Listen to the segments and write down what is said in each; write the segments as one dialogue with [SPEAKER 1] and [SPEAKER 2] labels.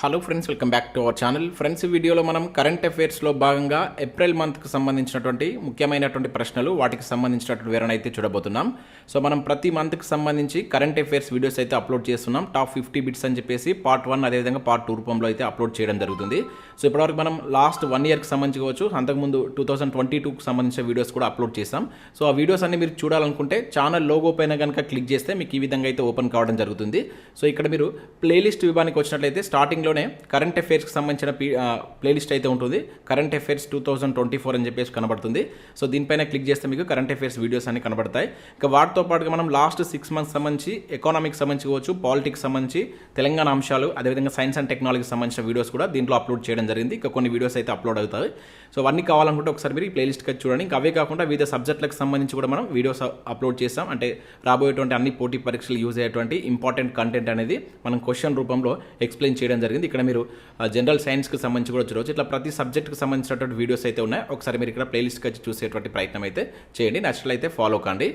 [SPEAKER 1] Hello friends, welcome back to our channel. Friends, ఈ వీడియోలో మనం కరెంట్ అఫైర్స్లో భాగంగా ఏప్రిల్ మంత్కి సంబంధించినటువంటి ముఖ్యమైనటువంటి ప్రశ్నలు, వాటికి సంబంధించినటువంటి వివరణ అయితే చూడబోతున్నాం. సో మనం ప్రతి మంత్కి సంబంధించి కరెంట్ అఫైర్స్ వీడియోస్ అయితే అప్లోడ్ చేస్తున్నాం. టాప్ 50 బిట్స్ అని చెప్పేసి పార్ట్ 1 అదేవిధంగా పార్ట్ 2 రూపంలో అయితే అప్లోడ్ చేయడం జరుగుతుంది. సో ఇప్పటివరకు మనం లాస్ట్ 1 ఇయర్కి సంబంధించుకోవచ్చు, అంతకుముందు 2022కి సంబంధించిన వీడియోస్ కూడా అప్లోడ్ చేసాం. సో ఆ వీడియోస్ అన్ని మీరు చూడాలనుకుంటే ఛానల్ లోగో పైన కనుక క్లిక్ చేస్తే మీకు ఈ విధంగా అయితే ఓపెన్ కావడం జరుగుతుంది. సో ఇక్కడ మీరు ప్లేలిస్ట్ విభాగానికి వచ్చినట్లయితే స్టార్టింగ్లోనే కరెంట్ అఫైర్స్కి సంబంధించిన ప్లేలిస్ట్ అయితే ఉంటుంది. కరెంట్ అఫైర్స్ 2024 అని చెప్పేసి కనబడుతుంది. సో దీనిపైన క్లిక్ చేస్తే మీకు కరెంట్ అఫైర్స్ వీడియోస్ అన్ని కనబడతాయి. ఇక వాటితో పాటుగా మనం లాస్ట్ 6 మంత్స్ సంబంధించి ఎకానమిక్స్ సంబంధించుకోవచ్చు, పాలిటిక్స్ సంబంధించి, తెలంగాణ అంశాలు, అదేవిధంగా సైన్స్ అండ్ టెక్నాలజీకి సంబంధించిన వీడియోస్ కూడా దీంట్లో అప్లోడ్ చేయడం జరిగింది. ఇక కొన్ని వీడియోస్ అయితే అప్లోడ్ అవుతాయి. సో అవన్నీ కావాలనుకుంటే ఒకసారి మీరు ఈ ప్లేలిస్ట్కి చూడండి. ఇంకా అవే కాకుండా వివిధ సబ్జెక్టులకు సంబంధించి కూడా మనం వీడియోస్ అప్లోడ్ చేస్తాం. అంటే రాబోయేటువంటి అన్ని పోటీ పరీక్షలు యూజ్ అయ్యేటువంటి ఇంపార్టెంట్ కంటెంట్ అనేది మనం క్వశ్చన్ రూపంలో ఎక్స్ప్లెయిన్ చేయడం జరిగింది. ఇక్కడ మీరు జనరల్ సైన్స్కి సంబంధించి కూడా చూడవచ్చు. ఇట్లా ప్రతి సబ్జెక్ట్కి సంబంధించినటువంటి వీడియోస్ అయితే ఉన్నాయి. ఒకసారి మీరు ఇక్కడ ప్లేలిస్ట్కి వచ్చి చూసేటువంటి ప్రయత్నం అయితే చేయండి. నచ్చినట్లయితే అయితే ఫాలో కండి.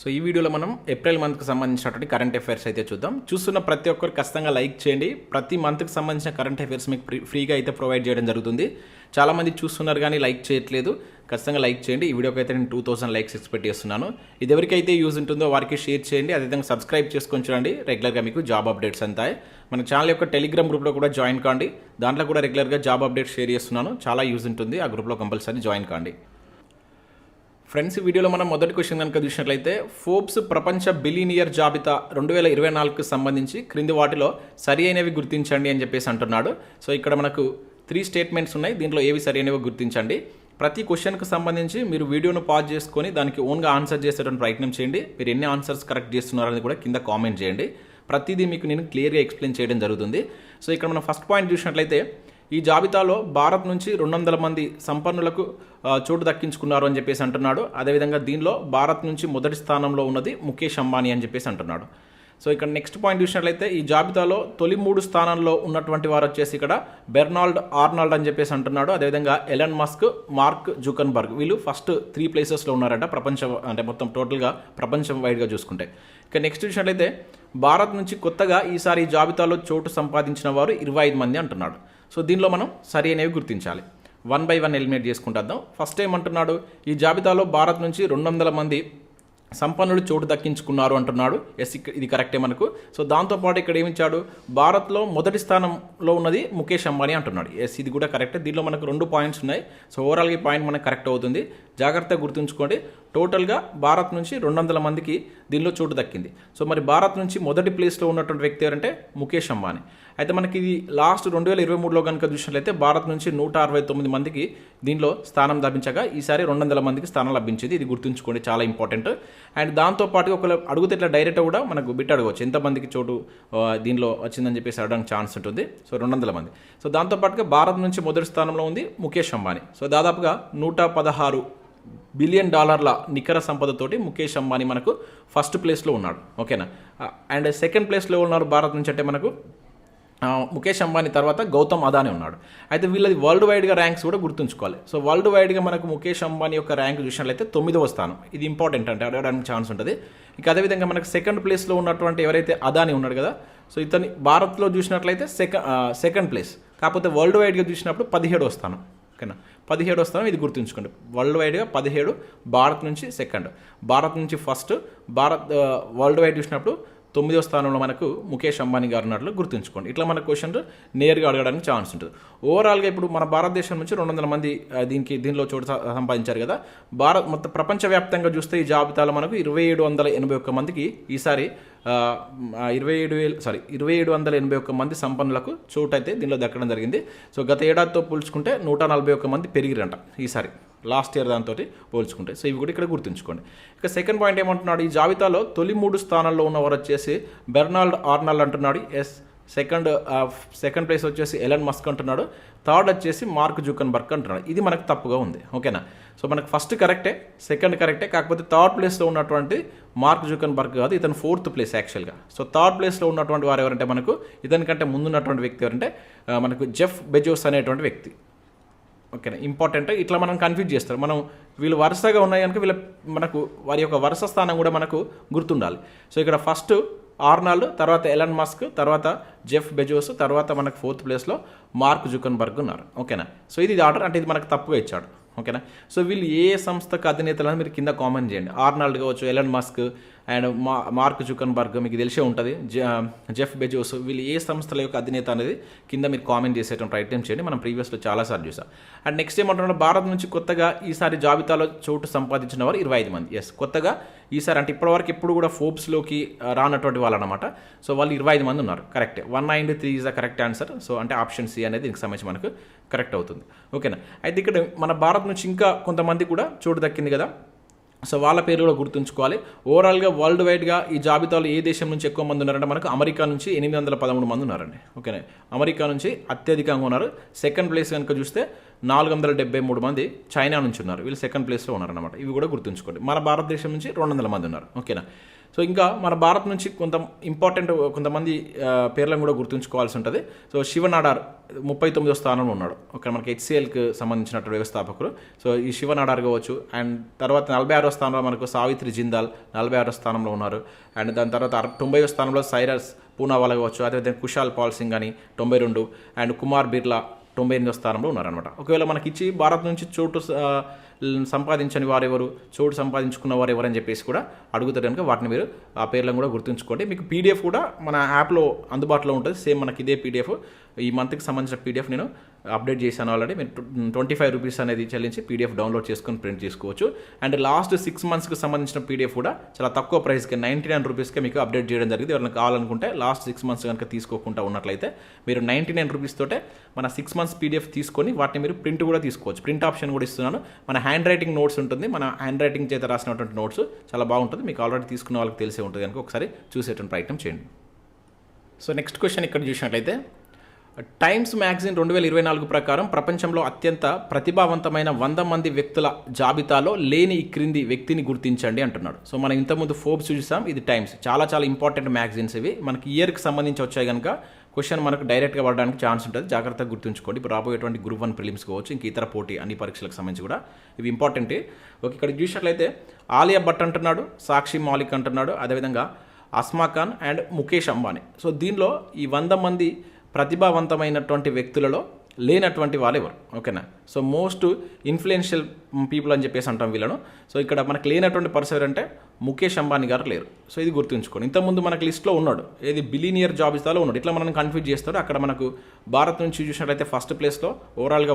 [SPEAKER 1] సో ఈ వీడియోలో మనం ఏప్రిల్ మంత్కి సంబంధించినటువంటి కరెంట్ అఫైర్స్ అయితే చూద్దాం. చూస్తున్న ప్రతి ఒక్కరు ఖచ్చితంగా లైక్ చేయండి. ప్రతి మంత్కి సంబంధించిన కరెంట్ అఫైర్స్ మీకు ఫ్రీగా అయితే ప్రొవైడ్ చేయడం జరుగుతుంది. చాలామంది చూస్తున్నారు కానీ లైక్ చేయట్లేదు. ఖచ్చితంగా లైక్ చేయండి. ఈ వీడియోకి అయితే నేను 2000 లైక్స్ ఎక్స్పెక్ట్ చేస్తున్నాను. ఇది ఎవరికైతే యూజ్ ఉంటుందో వారికి షేర్ చేయండి. అదేవిధంగా సబ్స్క్రైబ్ చేసుకొని చూడండి. రెగ్యులర్గా మీకు జాబ్ అప్డేట్స్ అంతాయి. మన ఛానల్ యొక్క టెలిగ్రామ్ గ్రూప్లో కూడా జాయిన్ కాండి. దాంట్లో కూడా రెగ్యులర్గా జాబ్ అప్డేట్స్ షేర్ చేస్తున్నాను. చాలా యూజ్ ఉంటుంది. ఆ గ్రూప్లో కంపల్సరీ జాయిన్ కాండి. ఫ్రెండ్స్, ఈ వీడియోలో మనం మొదటి క్వశ్చన్ కనుక చూసినట్లయితే, ఫోర్బ్స్ ప్రపంచ బిలియనియర్ జాబితా 2024కు సంబంధించి క్రింది వాటిలో సరి అయినవి గుర్తించండి అని చెప్పేసి అంటున్నాడు. సో ఇక్కడ మనకు 3 స్టేట్మెంట్స్ ఉన్నాయి. దీంట్లో ఏవి సరి అయినవి గుర్తించండి. ప్రతి క్వశ్చన్కి సంబంధించి మీరు వీడియోను పాజ్ చేసుకొని దానికి ఓన్గా ఆన్సర్ చేసేటువంటి ప్రయత్నం చేయండి. మీరు ఎన్ని ఆన్సర్స్ కరెక్ట్ చేస్తున్నారని కూడా కింద కామెంట్ చేయండి. ప్రతిదీ మీకు నేను క్లియర్గా ఎక్స్ప్లెయిన్ చేయడం జరుగుతుంది. సో ఇక్కడ మనం ఫస్ట్ పాయింట్ చూసినట్లయితే, ఈ జాబితాలో భారత్ నుంచి 200 మంది సంపన్నులకు చోటు దక్కించుకున్నారు అని చెప్పేసి అంటున్నాడు. అదేవిధంగా దీనిలో భారత్ నుంచి మొదటి స్థానంలో ఉన్నది ముఖేష్ అంబానీ అని చెప్పేసి అంటున్నాడు. సో ఇక్కడ నెక్స్ట్ పాయింట్ చూసినట్లయితే, ఈ జాబితాలో తొలి 3 స్థానాల్లో ఉన్నటువంటి వారు వచ్చేసి ఇక్కడ బెర్నాల్డ్ ఆర్నాల్డ్ అని చెప్పేసి అంటున్నాడు. అదేవిధంగా ఎలన్ మస్క్, మార్క్ జుకన్బర్గ్, వీళ్ళు ఫస్ట్ 3 ప్లేసెస్లో ఉన్నారంట ప్రపంచం, అంటే మొత్తం టోటల్గా ప్రపంచం వైడ్గా చూసుకుంటే. ఇక నెక్స్ట్ చూసినట్లయితే, భారత్ నుంచి కొత్తగా ఈసారి ఈ జాబితాలో చోటు సంపాదించిన వారు 25 మంది అంటున్నాడు. సో దీనిలో మనం సరి అనేవి గుర్తించాలి. 1 by 1 ఎలిమినేట్ చేసుకుంటాం. ఫస్ట్ ఏమంటున్నాడు, ఈ జాబితాలో భారత్ నుంచి 200 మంది సంపన్నులు చోటు దక్కించుకున్నారు అంటున్నాడు. ఎస్, ఇది కరెక్టే మనకు. సో దాంతోపాటు ఇక్కడ ఏమిచ్చాడు, భారత్లో మొదటి స్థానంలో ఉన్నది ముఖేష్ అంబానీ అంటున్నాడు. ఎస్, ఇది కూడా కరెక్టే. దీనిలో మనకు 2 పాయింట్స్ ఉన్నాయి. సో ఓవరాల్గా ఈ పాయింట్ మనకు కరెక్ట్ అవుతుంది. జాగ్రత్తగా గుర్తుంచుకోండి. టోటల్గా భారత్ నుంచి 200 మందికి దీనిలో చోటు దక్కింది. సో మరి భారత్ నుంచి మొదటి ప్లేస్లో ఉన్నటువంటి వ్యక్తి ఎవరంటే ముఖేష్ అంబానీ. అయితే మనకి ఇది లాస్ట్ 2023లో కనుక చూసినట్లయితే భారత్ నుంచి 169 మందికి దీనిలో స్థానం లభించగా ఈసారి 200 మందికి స్థానం లభించింది. ఇది గుర్తుంచుకోండి, చాలా ఇంపార్టెంట్. అండ్ దాంతోపాటుగా ఒకవేళ అడిగితే ఇట్లా డైరెక్ట్గా కూడా మనకు బిట్ అడగవచ్చు, ఎంతమందికి చోటు దీనిలో వచ్చిందని చెప్పేసి అడగడానికి ఛాన్స్ ఉంటుంది. సో 200 మంది. సో దాంతోపాటుగా భారత్ నుంచి మొదటి స్థానంలో ఉంది ముఖేష్ అంబానీ. సో దాదాపుగా $116 బిలియన్ నికర సంపదతోటి ముఖేష్ అంబానీ మనకు ఫస్ట్ ప్లేస్లో ఉన్నాడు. ఓకేనా. అండ్ సెకండ్ ప్లేస్లో ఉన్నారు భారత్ నుంచి అంటే మనకు ముఖేష్ అంబానీ తర్వాత గౌతమ్ అదానీ ఉన్నాడు. అయితే వీళ్ళది వరల్డ్ వైడ్గా ర్యాంక్స్ కూడా గుర్తుంచుకోవాలి. సో వరల్డ్ వైడ్గా మనకు ముఖేష్ అంబానీ యొక్క ర్యాంక్ చూసినట్లయితే 9వ స్థానం. ఇది ఇంపార్టెంట్, అంటే అడగడానికి ఛాన్స్ ఉంటుంది. ఇక అదేవిధంగా మనకు సెకండ్ ప్లేస్లో ఉన్నటువంటి ఎవరైతే అదానీ ఉన్నాడు కదా, సో ఇతని భారత్లో చూసినట్లయితే సెకండ్ ప్లేస్, కాకపోతే వరల్డ్ వైడ్గా చూసినప్పుడు 17వ స్థానం. ఓకేనా, 17వ స్థానం. ఇది గుర్తుంచుకోండి. వరల్డ్ వైడ్గా 17, భారత్ నుంచి సెకండ్, భారత్ నుంచి ఫస్ట్, వరల్డ్ వైడ్ చూసినప్పుడు 9వ స్థానంలో మనకు ముఖేష్ అంబానీ గారు ఉన్నట్లు గుర్తుంచుకోండి. ఇట్లా మన క్వశ్చన్ నేరుగా అడగడానికి ఛాన్స్ ఉంటుంది. ఓవరాల్గా ఇప్పుడు మన భారతదేశం నుంచి 200 మంది దీనిలో చోటు సంపాదించారు కదా. మొత్తం ప్రపంచవ్యాప్తంగా చూస్తే ఈ జాబితాలో మనకు 2781 మందికి ఈసారి 2781 మంది సంపన్నులకు చోటు అయితే దీనిలో దక్కడం జరిగింది. సో గత ఏడాదితో పోల్చుకుంటే 141 మంది పెరిగిరంట ఈసారి, లాస్ట్ ఇయర్ దాంతో పోల్చుకుంటే. సో ఇవి కూడా ఇక్కడ గుర్తుంచుకోండి. ఇక సెకండ్ పాయింట్ ఏమంటున్నాడు, ఈ జాబితాలో తొలి 3 స్థానాల్లో ఉన్నవారు వచ్చేసి బెర్నాల్డ్ ఆర్నాల్డ్ అంటున్నాడు. ఎస్, సెకండ్ ప్లేస్ వచ్చేసి ఎలన్ మస్క్ అంటున్నాడు. థర్డ్ వచ్చేసి మార్క్ జుకన్బర్గ్ అంటున్నాడు. ఇది మనకు తప్పుగా ఉంది. ఓకేనా. సో మనకు ఫస్ట్ కరెక్టే, సెకండ్ కరెక్టే, కాకపోతే థర్డ్ ప్లేస్లో ఉన్నటువంటి మార్క్ జుకన్బర్గ్ కాదు, ఇతను 4th ప్లేస్ యాక్చువల్గా. సో థర్డ్ ప్లేస్లో ఉన్నటువంటి వారు ఎవరంటే మనకు ఇతనికంటే ముందున్నటువంటి వ్యక్తి ఎవరంటే మనకు జెఫ్ బెజోస్ అనేటువంటి వ్యక్తి. ఓకేనా, ఇంపార్టెంట్. ఇట్లా మనం కన్ఫ్యూజ్ చేస్తారు. మనం వీళ్ళు వరుసగా ఉన్నాయి కనుక మనకు వారి యొక్క వరుస స్థానం కూడా మనకు గుర్తుండాలి. సో ఇక్కడ ఫస్ట్ ఆర్నాల్డ్, తర్వాత ఎలన్ మస్క్, తర్వాత జెఫ్ బెజోస్, తర్వాత మనకు 4th ప్లేస్లో మార్క్ జుకర్బర్గ్ ఉన్నారు. ఓకేనా. సో ఇది ఆర్డర్, అంటే ఇది మనకు తప్పుగా ఇచ్చాడు. ఓకేనా. సో వీళ్ళు ఏ సంస్థకు అధినేతలని మీరు కింద కామెంట్ చేయండి. ఆర్నాల్డ్ కావచ్చు, Elon Musk and mark Zuckerberg మీకు తెలిసే ఉంటుంది, జెఫ్ బెజోస్, వీళ్ళు ఏ సంస్థల యొక్క అధినేత అనేది కింద మీరు కామెంట్ చేసేటువంటి ప్రయత్నం చేయండి. మనం ప్రీవియస్లో చాలాసార్లు చూసాం. అండ్ నెక్స్ట్ ఏమంటున్నారు, భారత్ నుంచి కొత్తగా ఈసారి జాబితాలో చోటు సంపాదించిన వారు 25 మంది. ఎస్, కొత్తగా ఈసారి అంటే ఇప్పటివరకు ఎప్పుడు కూడా ఫోర్బ్స్లోకి రానటువంటి వాళ్ళు అనమాట. సో వాళ్ళు 25 మంది ఉన్నారు. Correct. 1 and 3 is the correct answer. So అంటే ఆప్షన్ సి అనేది దీనికి సంబంధించి మనకు కరెక్ట్ అవుతుంది. ఓకేనా. అయితే ఇక్కడ మన భారత్ నుంచి ఇంకా కొంతమంది కూడా చోటు దక్కింది కదా, సో వాళ్ళ పేరు కూడా గుర్తుంచుకోవాలి. ఓవరాల్గా వరల్డ్ వైడ్గా ఈ జాబితాలో ఏ దేశం నుంచి ఎక్కువ మంది ఉన్నారంటే మనకు అమెరికా నుంచి 813 మంది ఉన్నారండి. ఓకేనా. అమెరికా నుంచి అత్యధికంగా ఉన్నారు. సెకండ్ ప్లేస్ కనుక చూస్తే 473 మంది చైనా నుంచి ఉన్నారు. వీళ్ళు సెకండ్ ప్లేస్లో ఉన్నారన్నమాట. ఇవి కూడా గుర్తుంచుకోండి. మన భారతదేశం నుంచి 200 మంది ఉన్నారు. ఓకేనా. సో ఇంకా మన భారత్ నుంచి కొంతమంది పేర్లను కూడా గుర్తుంచుకోవాల్సి ఉంటుంది. సో శివనాడార్ 39వ స్థానంలో ఉన్నాడు. ఓకే, మనకి హెచ్సిఎల్కి సంబంధించినటువంటి వ్యవస్థాపకులు. సో ఈ శివనాడార్ కావచ్చు. అండ్ తర్వాత 46వ స్థానంలో మనకు సావిత్రి జిందాల్ 46వ స్థానంలో ఉన్నారు. అండ్ దాని తర్వాత 90వ స్థానంలో సైరస్ పూనావాలా కావచ్చు. అదేవిధంగా కుషాల్ పాల్ సింగ్ అని 92, అండ్ కుమార్ బిర్లా 98వ స్థానంలో ఉన్నారనమాట. ఒకవేళ మనకి ఇచ్చి భారత్ నుంచి చోటు సంపాదించని వారెవరు, చోటు సంపాదించుకున్న వారు ఎవరని చెప్పేసి కూడా అడుగుతారు కనుక వాటిని మీరు ఆ పేర్లను కూడా గుర్తుంచుకోండి. మీకు పీడిఎఫ్ కూడా మన యాప్లో అందుబాటులో ఉంటుంది. సేమ్ మనకి ఇదే పీడిఎఫ్, ఈ మంత్కి సంబంధించిన పీడిఎఫ్ నేను అప్డేట్ చేశాను ఆల్రెడీ. మీరు 25 రూపీస్ అనేది చెల్లించి పీడిఎఫ్ డౌన్లోడ్ చేసుకొని ప్రింట్ చేసుకోవచ్చు. అండ్ లాస్ట్ 6 monthsకి సంబంధించిన పీడిఎఫ్ కూడా చాలా తక్కువ ప్రైస్కి 99 రూపీస్కే మీకు అప్డేట్ చేయడం జరిగింది. ఎవరైనా కావాలనుకుంటే లాస్ట్ 6 months కనుక తీసుకోకుండా ఉన్నట్లయితే మీరు 99 రూపీస్ తోటే మన 6 months పీడిఎఫ్ తీసుకొని వాటిని మీరు ప్రింట్ కూడా తీసుకోవచ్చు. ప్రింట్ ఆప్షన్ కూడా ఇస్తున్నాను. మన హ్యాండ్ రైటింగ్ నోట్స్ ఉంటుంది. మన హ్యాండ్ రైటింగ్ చేత రాసినటువంటి నోట్స్ చాలా బాగుంటుంది. మీకు ఆల్రెడీ తీసుకున్న వాళ్ళకి తెలిసే ఉంటుంది కనుక ఒకసారి చూసేటువంటి ప్రయత్నం చేయండి. సో నెక్స్ట్ క్వశ్చన్ ఇక్కడ చూసినట్లయితే, టైమ్స్ మ్యాగజైన్ 2024 ప్రకారం ప్రపంచంలో అత్యంత ప్రతిభావంతమైన 100 మంది వ్యక్తుల జాబితాలో లేని ఈ క్రింది వ్యక్తిని గుర్తించండి అంటున్నాడు. సో మనం ఇంతకుముందు ఫోర్బ్స్ చూసాం, ఇది టైమ్స్. చాలా చాలా ఇంపార్టెంట్ మ్యాగజైన్స్ ఇవి. మనకి ఇయర్కి సంబంధించి వచ్చాయి కనుక క్వశ్చన్ మనకు డైరెక్ట్గా పడడానికి ఛాన్స్ ఉంటుంది. జాగ్రత్తగా గుర్తుంచుకోండి. ఇప్పుడు రాబోయేటువంటి గ్రూప్ 1 ప్రిలిమ్స్ కావచ్చు, ఇంక ఇతర పోటీ అన్ని పరీక్షలకు సంబంధించి కూడా ఇవి ఇంపార్టెంటే. ఓకే, ఇక్కడ చూసినట్లయితే ఆలియా భట్ అంటున్నాడు, సాక్షి మాలిక్ అంటున్నాడు, అదేవిధంగా అస్మా ఖాన్ అండ్ ముఖేష్ అంబానీ. సో దీనిలో ఈ 100 మంది ప్రతిభావంతమైనటువంటి వ్యక్తులలో లేనటువంటి వాళ్ళు ఎవరు? ఓకేనా. సో మోస్ట్ ఇన్ఫ్లుయెన్షియల్ పీపుల్ అని చెప్పేసి అంటాం వీళ్ళను. సో ఇక్కడ మనకు లేనటువంటి పర్సన్ ఎవరంటే ముఖేష్ అంబానీ గారు లేరు. సో ఇది గుర్తుంచుకోండి. ఇంతకుముందు మనకు లిస్ట్లో ఉన్నాడు, ఏది బిలినియర్ జాబితాలో ఉన్నాడు. ఇట్లా మనం కన్ఫ్యూజ్ చేస్తాడు. అక్కడ మనకు భారత్ నుంచి చూసినట్లయితే ఫస్ట్ ప్లేస్లో, ఓవరాల్గా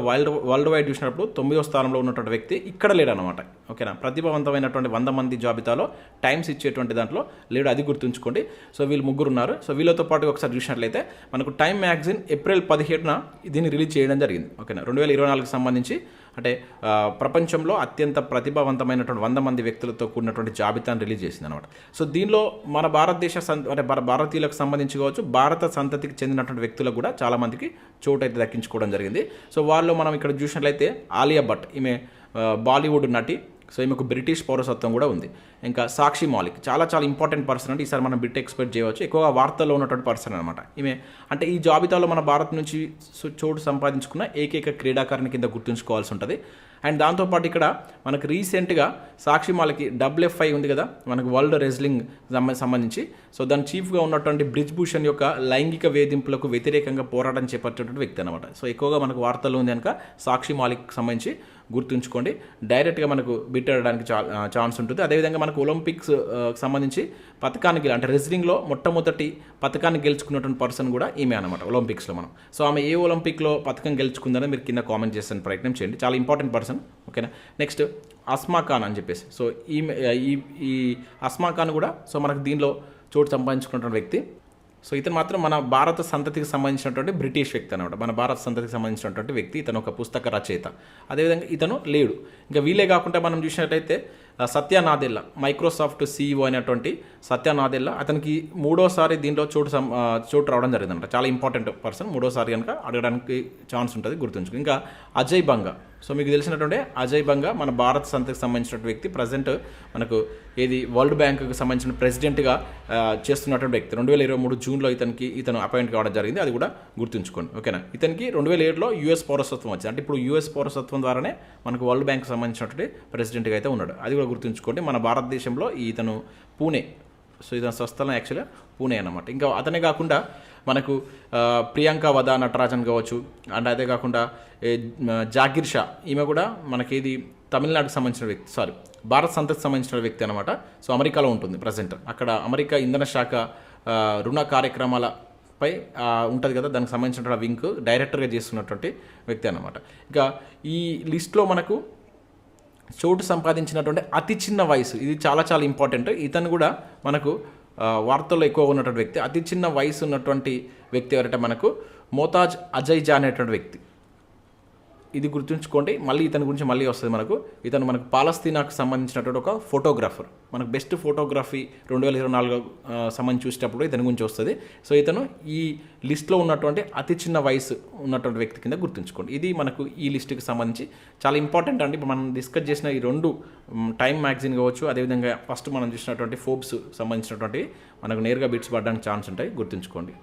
[SPEAKER 1] వరల్డ్ వైడ్ చూసినప్పుడు 9వ స్థానంలో ఉన్నటువంటి వ్యక్తి ఇక్కడ లేడు అనమాట. ఓకేనా. ప్రతిభావంతమైనటువంటి 100 మంది జాబితాలో టైమ్స్ ఇచ్చేటువంటి దాంట్లో లేడు, అది గుర్తుంచుకోండి. సో వీళ్ళు ముగ్గురు ఉన్నారు. సో వీళ్ళతో పాటు ఒకసారి చూసినట్లయితే మనకు టైమ్ మ్యాగజైన్ ఏప్రిల్ 17న దీన్ని రిలీజ్ చేయడం జరిగింది. ఓకేనా. 2024కి సంబంధించి అంటే ప్రపంచంలో అత్యంత ప్రతిభావంతమైనటువంటి 100 మంది వ్యక్తులతో కూడినటువంటి జాబితాను రిలీజ్ చేసింది అనమాట. సో దీనిలో మన అంటే భారతీయులకు సంబంధించి కావచ్చు, భారత సంతతికి చెందినటువంటి వ్యక్తులకు కూడా చాలామందికి చోటు అయితే దక్కించుకోవడం జరిగింది. సో వాళ్ళు మనం ఇక్కడ చూసినట్లయితే ఆలియా భట్, ఈమె బాలీవుడ్ నటి. సో ఈమెకు బ్రిటిష్ పౌరసత్వం కూడా ఉంది. ఇంకా సాక్షి మాలిక్ చాలా చాలా ఇంపార్టెంట్ పర్సన్. అంటే ఈసారి మనం బిట్ ఎక్స్పెక్ట్ చేయవచ్చు. ఎక్కువగా వార్తల్లో ఉన్నటువంటి పర్సన్ అనమాట ఈమె. అంటే ఈ జాబితాలో మన భారత్ నుంచి చోటు సంపాదించుకున్న ఏకైక క్రీడాకారుని కింద గుర్తుంచుకోవాల్సి ఉంటుంది. అండ్ దాంతోపాటు ఇక్కడ మనకు రీసెంట్గా సాక్షి మాలిక్ WFI ఉంది కదా, మనకు వరల్డ్ రెజ్లింగ్ సంబంధించి. సో దాని చీఫ్గా ఉన్నటువంటి బ్రిజ్ భూషణ్ యొక్క లైంగిక వేధింపులకు వ్యతిరేకంగా పోరాటం చేపట్టేటువంటి వ్యక్తి అనమాట. సో ఎక్కువగా మనకు వార్తల్లో ఉంది కనుక సాక్షి మాలిక్ సంబంధించి గుర్తుంచుకోండి. డైరెక్ట్గా మనకు బిట్ అడడానికి ఛాన్స్ ఉంటుంది. అదేవిధంగా మనకు ఒలింపిక్స్ సంబంధించి పథకాన్ని అంటే రెజ్లింగ్లో మొట్టమొదటి పథకాన్ని గెలుచుకున్నటువంటి పర్సన్ కూడా ఈమె అనమాట ఒలింపిక్స్లో మనం. సో ఆమె ఏ ఒలింపిక్లో పథకం గెలుచుకుందని మీరు కింద కామెంట్ చేసిన ప్రయత్నం చేయండి. చాలా ఇంపార్టెంట్ పర్సన్. ఓకేనా. నెక్స్ట్ అస్మా ఖాన్ అని చెప్పేసి. సో ఈ అస్మా ఖాన్ కూడా సో మనకు దీనిలో చోటు సంపాదించుకున్నటువంటి వ్యక్తి. సో ఇతను మాత్రం మన భారత సంతతికి సంబంధించినటువంటి బ్రిటిష్ వ్యక్తి అనమాట. మన భారత సంతతికి సంబంధించినటువంటి వ్యక్తి. ఇతను ఒక పుస్తక రచయిత. అదేవిధంగా ఇతను లేడు. ఇంకా వీళ్ళే కాకుండా మనం చూసినట్టయితే సత్య నాదెల్లా, మైక్రోసాఫ్ట్ CEO అయినటువంటి సత్య నాదెల్లా, అతనికి 3వసారి దీంట్లో చోటు రావడం జరిగిందంట. చాలా ఇంపార్టెంట్ పర్సన్. 3వసారి కనుక అడగడానికి ఛాన్స్ ఉంటుంది, గుర్తుంచుకో. ఇంకా అజయ్ బంగా. సో మీకు తెలిసినటువంటి అజయ్ బంగా మన భారత సంతతికి సంబంధించినటువంటి వ్యక్తి. ప్రజెంట్ మనకు ఏది వరల్డ్ బ్యాంకుకి సంబంధించిన ప్రెసిడెంట్గా చేస్తున్నటువంటి వ్యక్తి. 2023 జూన్లో ఇతను అపాయింట్ కావడం జరిగింది. అది కూడా గుర్తుంచుకోండి. ఓకేనా. ఇతనికి 2007లో US పౌరసత్వం వచ్చింది. అంటే ఇప్పుడు US పౌరసత్వం ద్వారానే మనకు వరల్డ్ బ్యాంక్ సంబంధించినటువంటి ప్రెసిడెంట్గా అయితే ఉన్నాడు. అది కూడా గుర్తుంచుకోండి. మన భారతదేశంలో ఇతను పూణే సో ఇతని స్వస్థలం యాక్చువల్గా పూణే అన్నమాట. ఇంకా అతనే కాకుండా మనకు ప్రియాంక వదా నటరాజన్ కావచ్చు, అండ్ అదే కాకుండా జాగిర్ షా, ఈమె కూడా మనకి తమిళనాడుకు సంబంధించిన వ్యక్తి, భారత్ సంతతికి సంబంధించిన వ్యక్తి అనమాట. సో అమెరికాలో ఉంటుంది ప్రజెంట్. అక్కడ అమెరికా ఇంధన శాఖ రుణ కార్యక్రమాలపై ఉంటుంది కదా, దానికి సంబంధించిన వింగ్ డైరెక్టర్గా చేస్తున్నటువంటి వ్యక్తి అనమాట. ఇంకా ఈ లిస్ట్లో మనకు చోటు సంపాదించినటువంటి అతి చిన్న వయసు, ఇది చాలా చాలా ఇంపార్టెంట్. ఇతను కూడా మనకు వార్తల్లో ఎక్కువగా ఉన్నటువంటి వ్యక్తి. అతి చిన్న వయసు ఉన్నటువంటి వ్యక్తి ఎవరంటే మనకు మోతాజ్ అజయ్ జా అనేటువంటి వ్యక్తి. ఇది గుర్తుంచుకోండి, మళ్ళీ ఇతని గురించి మళ్ళీ వస్తుంది మనకు. ఇతను మనకు పాలస్తీనాకు సంబంధించినటువంటి ఒక ఫోటోగ్రాఫర్. మనకు బెస్ట్ ఫోటోగ్రఫీ 2024 సంబంధించి చూసేటప్పుడు ఇతని గురించి వస్తుంది. సో ఇతను ఈ లిస్ట్లో ఉన్నటువంటి అతి చిన్న వయసు ఉన్నటువంటి వ్యక్తి కింద గుర్తుంచుకోండి. ఇది మనకు ఈ లిస్టుకి సంబంధించి చాలా ఇంపార్టెంట్ అండి. ఇప్పుడు మనం డిస్కస్ చేసిన ఈ 2 టైమ్ మ్యాగజైన్ కావచ్చు, అదేవిధంగా ఫస్ట్ మనం చూసినటువంటి ఫోర్బ్స్ సంబంధించినటువంటి మనకు నేరుగా బిట్స్ పడడానికి ఛాన్స్ ఉంటాయి, గుర్తుంచుకోండి.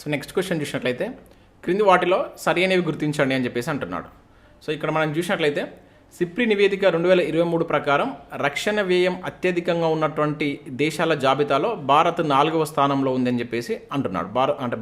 [SPEAKER 1] సో నెక్స్ట్ క్వశ్చన్ చూసినట్లయితే, క్రింది వాటిలో సరైనవి గుర్తించండి అని చెప్పేసి అంటున్నాడు. సో ఇక్కడ మనం చూసినట్లయితే సిప్రి నివేదిక 2023 ప్రకారం రక్షణ వ్యయం అత్యధికంగా ఉన్నటువంటి దేశాల జాబితాలో భారత్ 4వ స్థానంలో ఉందని చెప్పేసి అంటున్నాడు.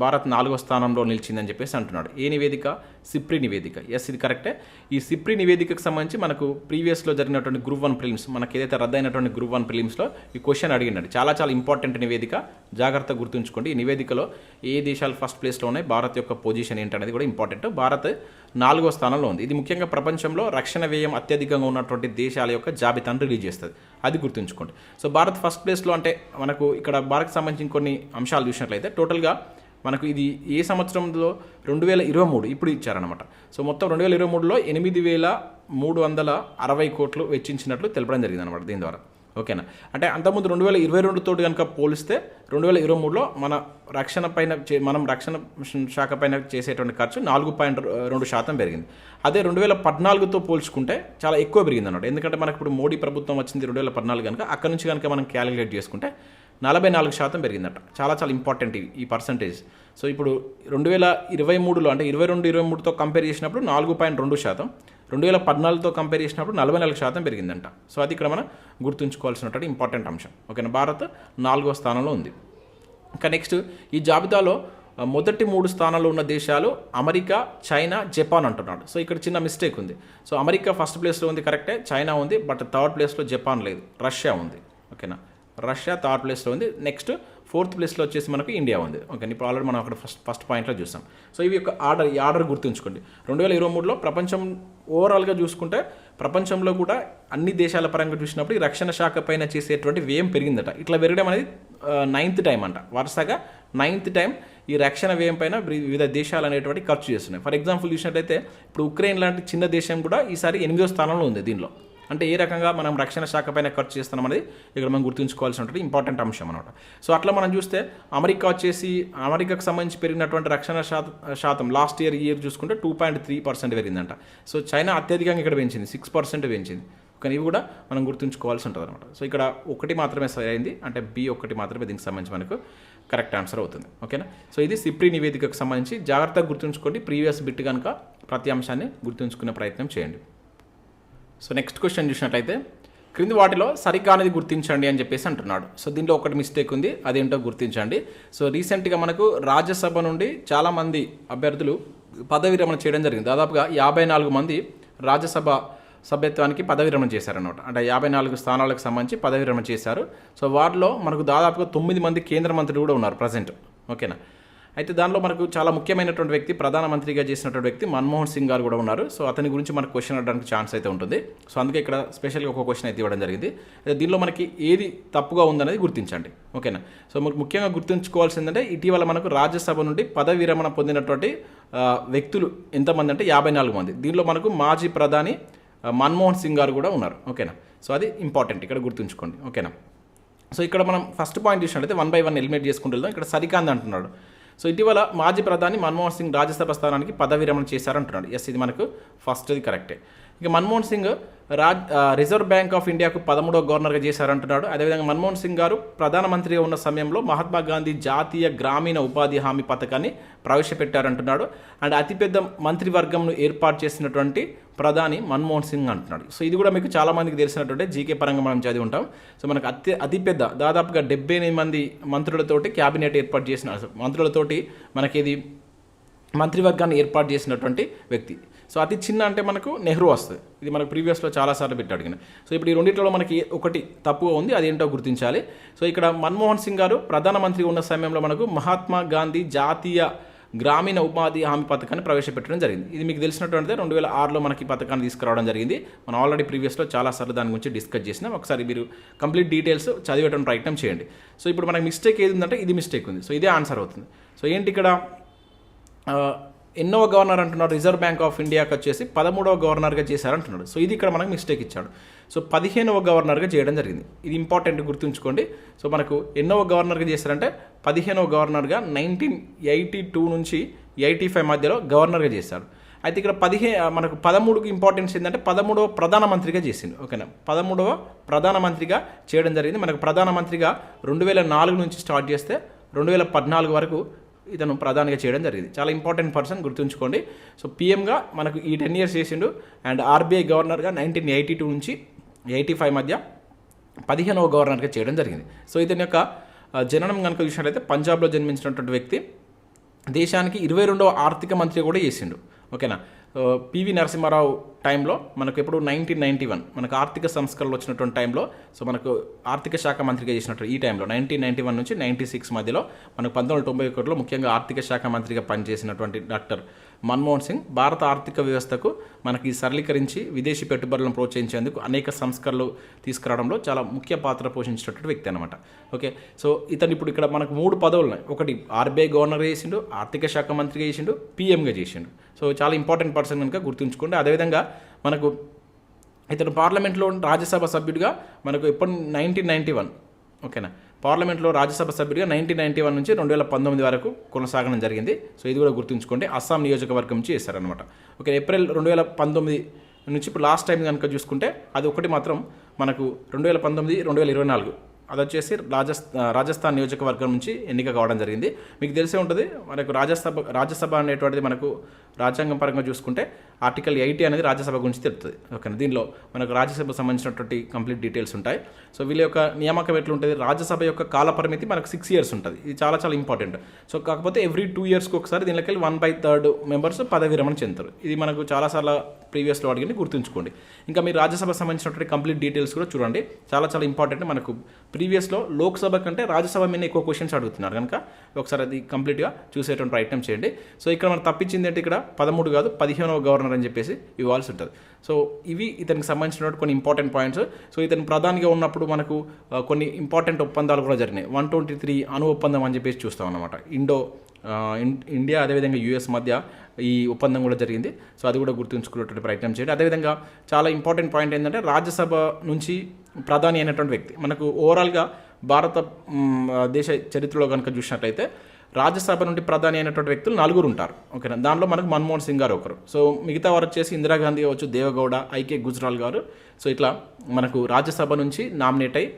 [SPEAKER 1] భారత్ 4వ స్థానంలో నిలిచిందని చెప్పేసి అంటున్నాడు. ఏ నివేదిక? సిప్రి నివేదిక. ఎస్, ఇది కరెక్టే. ఈ సిప్రి నివేదికకు సంబంధించి మనకు ప్రీవియస్లో జరిగినటువంటి గ్రూప్ 1 ప్రిలిమ్స్, మనకి ఏదైతే రద్దయినటువంటి గ్రూప్ 1 ప్రిలిమ్స్లో ఈ క్వశ్చన్ అడిగినాడు. చాలా చాలా ఇంపార్టెంట్ నివేదిక, జాగ్రత్తగా గుర్తుంచుకోండి. ఈ నివేదికలో ఏ దేశాలు ఫస్ట్ ప్లేస్లో ఉన్నాయి, భారత్ యొక్క పొజిషన్ ఏంటనేది కూడా ఇంపార్టెంట్. భారత్ 4వ స్థానంలో ఉంది. ఇది ముఖ్యంగా ప్రపంచంలో రక్షణ వ్యయం అత్యధికంగా ఉన్నటువంటి దేశాల యొక్క జాబితాను రిలీజ్ చేస్తుంది, అది గుర్తుంచుకోండి. సో భారత్ ఫస్ట్ ప్లేస్లో అంటే మనకు ఇక్కడ భారత్కి సంబంధించిన కొన్ని అంశాలు చూసినట్లయితే టోటల్గా మనకు ఇది ఏ సంవత్సరంలో 2023 ఇప్పుడు ఇచ్చారనమాట. సో మొత్తం 2023లో 8,360 కోట్లు వెచ్చించినట్లు తెలపడం జరిగింది అనమాట దీని ద్వారా. ఓకేనా? అంటే అంతకుముందు 2022 తోటి కనుక పోలిస్తే 2023లో మన మనం రక్షణ శాఖ పైన చేసేటువంటి ఖర్చు 4.2% పెరిగింది. అదే 2014తో పోల్చుకుంటే చాలా ఎక్కువ పెరిగింది అన్నమాట. ఎందుకంటే మనకు ఇప్పుడు మోడీ ప్రభుత్వం వచ్చింది 2014 కనుక, అక్కడ నుంచి కనుక మనం క్యాలిక్యులేట్ చేసుకుంటే 44% పెరిగిందట. చాలా చాలా ఇంపార్టెంట్ ఈ పర్సంటేజ్. సో ఇప్పుడు 2023లో అంటే 22-23తో కంపేర్ చేసినప్పుడు 4.2%, 2014తో కంపేర్ చేసినప్పుడు 44% పెరిగిందంట. సో అది ఇక్కడ మనం గుర్తుంచుకోవాల్సినటువంటి ఇంపార్టెంట్ అంశం. ఓకేనా? భారత్ 4వ స్థానంలో ఉంది. ఇంకా నెక్స్ట్ ఈ జాబితాలో మొదటి 3 స్థానాల్లో ఉన్న దేశాలు అమెరికా, చైనా, జపాన్ అంటున్నాడు. సో ఇక్కడ చిన్న మిస్టేక్ ఉంది. సో అమెరికా ఫస్ట్ ప్లేస్లో ఉంది, కరెక్టే. చైనా ఉంది, బట్ థర్డ్ ప్లేస్లో జపాన్ లేదు, రష్యా ఉంది. ఓకేనా? రష్యా థర్డ్ ప్లేస్లో ఉంది. నెక్స్ట్ 4th ప్లేస్లో వచ్చేసి మనకు ఇండియా ఉంది. ఓకే, ఇప్పుడు ఆల్రెడీ మనం అక్కడ ఫస్ట్ పాయింట్లో చూసాం. సో ఇవి యొక్క ఈ ఆర్డర్ గుర్తుంచుకోండి. 2023లో ప్రపంచం ఓవరాల్గా చూసుకుంటే ప్రపంచంలో కూడా అన్ని దేశాల పరంగా చూసినప్పుడు ఈ రక్షణ శాఖ పైన చేసేటువంటి వ్యయం పెరిగిందట. ఇట్లా పెరగడం అనేది 9th టైం అంట. వరుసగా 9th టైం ఈ రక్షణ వ్యయం పైన వివిధ దేశాలు అనేటువంటి ఖర్చు చేస్తున్నాయి. ఫర్ ఎగ్జాంపుల్ చూసినట్టయితే ఇప్పుడు ఉక్రెయిన్ లాంటి చిన్న దేశం కూడా ఈసారి 8వ స్థానంలో ఉంది దీనిలో. అంటే ఏ రకంగా మనం రక్షణ శాఖ పైన ఖర్చు చేస్తున్నాం అనేది ఇక్కడ మనం గుర్తుంచుకోవాల్సినటువంటి ఇంపార్టెంట్ అంశం అనమాట. సో అట్లా మనం చూస్తే అమెరికాకు సంబంధించి పెరిగినటువంటి రక్షణ శాతం లాస్ట్ ఇయర్ చూసుకుంటే 2.3% పెరిగిందంట. సో చైనా అత్యధికంగా ఇక్కడ పెంచింది, 6% పెంచింది. కానీ ఇవి కూడా మనం గుర్తుంచుకోవాల్సి ఉంటుంది అనమాట. సో ఇక్కడ ఒకటి మాత్రమే సరైంది, అంటే B1 మాత్రమే దీనికి సంబంధించి మనకు కరెక్ట్ ఆన్సర్ అవుతుంది. ఓకేనా? సో ఇది సిప్రి నివేదికకు సంబంధించి జాగ్రత్తగా గుర్తుంచుకోండి. ప్రీవియస్ బిట్ కనుక ప్రతి అంశాన్ని గుర్తుంచుకునే ప్రయత్నం చేయండి. సో నెక్స్ట్ క్వశ్చన్ చూసినట్లయితే, క్రింది వాటిలో సరికానిది గుర్తించండి అని చెప్పేసి అంటున్నాడు. సో దీంట్లో ఒకటి మిస్టేక్ ఉంది, అదేంటో గుర్తించండి. సో రీసెంట్గా మనకు రాజ్యసభ నుండి చాలామంది అభ్యర్థులు పదవి విరమణ చేయడం జరిగింది. దాదాపుగా 54 మంది రాజ్యసభ సభ్యత్వానికి పదవి విరమణ చేశారనమాట. అంటే 54 స్థానాలకు సంబంధించి పదవి విరమణ చేశారు. సో వాటిలో మనకు దాదాపుగా 9 మంది కేంద్ర మంత్రులు కూడా ఉన్నారు ప్రజెంట్. ఓకేనా? అయితే దానిలో మనకు చాలా ముఖ్యమైనటువంటి వ్యక్తి, ప్రధానమంత్రిగా చేసినటువంటి వ్యక్తి మన్మోహన్ సింగ్ గారు కూడా ఉన్నారు. సో అతని గురించి మనకు క్వశ్చన్ అడడానికి ఛాన్స్ అయితే ఉంటుంది. సో అందుకే ఇక్కడ స్పెషల్గా ఒక క్వశ్చన్ అయితే ఇవ్వడం జరిగింది. అయితే దీనిలో మనకి ఏది తప్పుగా ఉందనేది గుర్తించండి. ఓకేనా? సో ముఖ్యంగా గుర్తుంచుకోవాల్సిందంటే ఇటీవల మనకు రాజ్యసభ నుండి పదవి విరమణ పొందినటువంటి వ్యక్తులు ఎంతమంది అంటే 54 మంది. దీనిలో మనకు మాజీ ప్రధాని మన్మోహన్ సింగ్ గారు కూడా ఉన్నారు. ఓకేనా? సో అది ఇంపార్టెంట్, ఇక్కడ గుర్తుంచుకోండి. ఓకేనా? సో ఇక్కడ మనం ఫస్ట్ పాయింట్ చూసినట్లయితే 1 by 1 ఎలిమినేట్ చేసుకుంటూ వెళ్దాం. ఇక్కడ సరికాంది అంటున్నాడు. సో ఇటీవల మాజీ ప్రధాని మన్మోహన్ సింగ్ రాజ్యసభ స్థానానికి పదవి విరమణ చేశారంటున్నాడు. ఎస్, ఇది మనకు ఫస్ట్ది కరెక్టే. ఇక Manmohan Singh reserve bank of ఇండియాకు 13వ గవర్నర్గా చేశారంటున్నాడు. అదేవిధంగా మన్మోహన్ సింగ్ గారు ప్రధానమంత్రిగా ఉన్న సమయంలో మహాత్మా గాంధీ జాతీయ గ్రామీణ ఉపాధి హామీ పథకాన్ని ప్రవేశపెట్టారంటున్నాడు. అండ్ అతిపెద్ద మంత్రివర్గంను ఏర్పాటు చేసినటువంటి ప్రధాని మన్మోహన్ సింగ్ అంటున్నాడు. సో ఇది కూడా మీకు చాలామందికి తెలిసినటువంటి జీకే పరంగా మనం చదివి ఉంటాం. సో మనకు అతిపెద్ద దాదాపుగా 78 మంది మంత్రులతోటి క్యాబినెట్ ఏర్పాటు చేసిన మంత్రులతోటి మనకి ఇది మంత్రివర్గాన్ని ఏర్పాటు చేసినటువంటి వ్యక్తి. సో అతి చిన్న అంటే మనకు నెహ్రూ వస్తుంది. ఇది మనకు ప్రీవియస్లో చాలాసార్లు పెట్టి అడిగిన. సో ఇప్పుడు ఈ రెండింటిలో మనకి ఒకటి తప్పుగా ఉంది, అదేంటో గుర్తించాలి. సో ఇక్కడ మన్మోహన్ సింగ్ గారు ప్రధానమంత్రి ఉన్న సమయంలో మనకు మహాత్మా గాంధీ జాతీయ గ్రామీణ ఉపాధి హామీ పథకాన్ని ప్రవేశపెట్టడం జరిగింది. ఇది మీకు తెలిసినటువంటిదే. 2006లో మనకి పథకాన్ని తీసుకురావడం జరిగింది. మనం ఆల్రెడీ ప్రీవియస్లో చాలాసార్లు దాని గురించి డిస్కస్ చేసినాం. ఒకసారి మీరు కంప్లీట్ డీటెయిల్స్ చదివేటువంటి ప్రయత్నం చేయండి. సో ఇప్పుడు మనకి మిస్టేక్ ఏది ఉందంటే ఇది మిస్టేక్ ఉంది. సో ఇదే ఆన్సర్ అవుతుంది. సో ఏంటి ఇక్కడ ఎన్నో గవర్నర్ అంటున్నారు, రిజర్వ్ బ్యాంక్ ఆఫ్ ఇండియాకి వచ్చేసి 13వ గవర్నర్గా చేశారంటున్నాడు. సో ఇది ఇక్కడ మనకు మిస్టేక్ ఇచ్చాడు. సో 15వ గవర్నర్గా చేయడం జరిగింది. ఇది ఇంపార్టెంట్ గుర్తుంచుకోండి. సో మనకు ఎన్నోవ గవర్నర్గా చేశారంటే 15వ గవర్నర్గా 1982 నుంచి 85 మధ్యలో గవర్నర్గా చేశాడు. అయితే ఇక్కడ మనకు 13కి ఇంపార్టెన్స్ ఏంటంటే 13వ ప్రధానమంత్రిగా చేసింది. ఓకేనా, 13వ ప్రధానమంత్రిగా చేయడం జరిగింది. మనకు ప్రధానమంత్రిగా 2004 నుంచి స్టార్ట్ చేస్తే 2014 వరకు ఇతను ప్రధానిగా చేయడం జరిగింది. చాలా ఇంపార్టెంట్ పర్సన్, గుర్తుంచుకోండి. సో పీఎంగా మనకు ఈ 10 years చేసిండు. అండ్ ఆర్బీఐ గవర్నర్గా 1982 నుంచి 85 మధ్య 15వ గవర్నర్గా చేయడం జరిగింది. సో ఇతని యొక్క జననం కనుక చూసినట్లయితే పంజాబ్లో జన్మించినటువంటి వ్యక్తి. దేశానికి 22వ ఆర్థిక మంత్రి కూడా చేసిండు. ఓకేనా, పివి నరసింహారావు టైంలో మనకు ఎప్పుడు 1991 మనకు ఆర్థిక సంస్కరణలు వచ్చినటువంటి టైంలో, సో మనకు ఆర్థిక శాఖ మంత్రిగా చేసినట్టు ఈ టైంలో 1991 నుంచి 96 మధ్యలో మనకు 1991లో ముఖ్యంగా ఆర్థిక శాఖ మంత్రిగా పనిచేసినటువంటి డాక్టర్ మన్మోహన్ సింగ్ భారత ఆర్థిక వ్యవస్థకు మనకి సరళీకరించి విదేశీ పెట్టుబడులను ప్రోత్సహించేందుకు అనేక సంస్కరణలు తీసుకురావడంలో చాలా ముఖ్య పాత్ర పోషించినటువంటి వ్యక్తి అనమాట. ఓకే, సో ఇతను ఇప్పుడు ఇక్కడ మనకు 3 పదవులు ఉన్నాయి. ఒకటి ఆర్బీఐ గవర్నర్ చేసిండు, ఆర్థిక శాఖ మంత్రిగా చేసిండు, పీఎంగా చేసిండు. సో చాలా ఇంపార్టెంట్ పర్సన్ కనుక గుర్తుంచుకోండి. అదేవిధంగా మనకు ఇతను పార్లమెంట్లో రాజ్యసభ సభ్యుడిగా మనకు ఎప్పుడు 1991 ఓకేనా, పార్లమెంట్లో రాజ్యసభ సభ్యుడిగా 1991 నుంచి 2019 వరకు కొనసాగడం జరిగింది. సో ఇది కూడా గుర్తుంచుకోండి. అస్సాం నియోజకవర్గం నుంచి చేశారనమాట. ఓకే, ఏప్రిల్ 2019 నుంచి ఇప్పుడు లాస్ట్ టైం కనుక చూసుకుంటే అది ఒకటి మాత్రం మనకు 2019, 2024 అది వచ్చేసి రాజస్థాన్ నియోజకవర్గం నుంచి ఎన్నిక కావడం జరిగింది. మీకు తెలిసే ఉంటుంది, మనకు రాజ్యసభ అనేటువంటిది మనకు రాజ్యాంగం పరంగా చూసుకుంటే ఆర్టికల్ 80 అనేది రాజ్యసభ గురించి తెలుస్తుంది. ఓకే, దీనిలో మనకు రాజ్యసభకు సంబంధించినటువంటి కంప్లీట్ డీటెయిల్స్ ఉంటాయి. సో వీళ్ళ యొక్క నియామకం ఎట్లుంటుంది, రాజ్యసభ యొక్క కాల పరిమితి మనకు 6 years ఉంటుంది. ఇది చాలా చాలా ఇంపార్టెంట్. సో కాకపోతే ఎవ్రీ 2 yearsకి ఒకసారి దీనిలోకి 1/3 మెంబర్స్ పదవి విరమణ చెందుతారు. ఇది మనకు చాలాసార్లు ప్రీవియస్లో అడిగింది, గుర్తుంచుకోండి. ఇంకా మీరు రాజ్యసభ సంబంధించినటువంటి కంప్లీట్ డీటెయిల్స్ కూడా చూడండి, చాలా చాలా ఇంపార్టెంట్. మనకు ప్రీవియస్లో లోక్సభ కంటే రాజ్యసభ మీద ఎక్కువ క్వశ్చన్స్ అడుగుతున్నారు కనుక ఒకసారి అది కంప్లీట్గా చూసేటువంటి ప్రయత్నం చేయండి. సో ఇక్కడ మనం తప్పించింది ఏంటి, ఇక్కడ 13 కాదు 15వ గవర్నర్ అని చెప్పేసి ఇవ్వాల్సి ఉంటుంది. సో ఇవి ఇతనికి సంబంధించినటువంటి కొన్ని ఇంపార్టెంట్ పాయింట్స్. సో ఇతను ప్రధానిగా ఉన్నప్పుడు మనకు కొన్ని ఇంపార్టెంట్ ఒప్పందాలు కూడా జరిగినాయి. 123 అణు ఒప్పందం అని చెప్పేసి చూస్తాం అన్నమాట. ఇండియా అదేవిధంగా యుఎస్ మధ్య ఈ ఒప్పందం కూడా జరిగింది. సో అది కూడా గుర్తుంచుకునేటువంటి ప్రయత్నం చేయండి. అదేవిధంగా చాలా ఇంపార్టెంట్ పాయింట్ ఏంటంటే రాజ్యసభ నుంచి ప్రధాని అయినటువంటి వ్యక్తి మనకు ఓవరాల్గా భారత దేశ చరిత్రలో కనుక చూసినట్లయితే రాజ్యసభ నుండి ప్రధాని అయినటువంటి వ్యక్తులు 4 ఉంటారు. ఓకేనా, దానిలో మనకు మన్మోహన్ సింగ్ గారు ఒకరు. సో మిగతా వారు వచ్చేసి ఇందిరాగాంధీ కావచ్చు, దేవగౌడ, ఐకే గుజ్రాల్ గారు. సో ఇట్లా మనకు రాజ్యసభ నుంచి నామినేట్ అయ్యి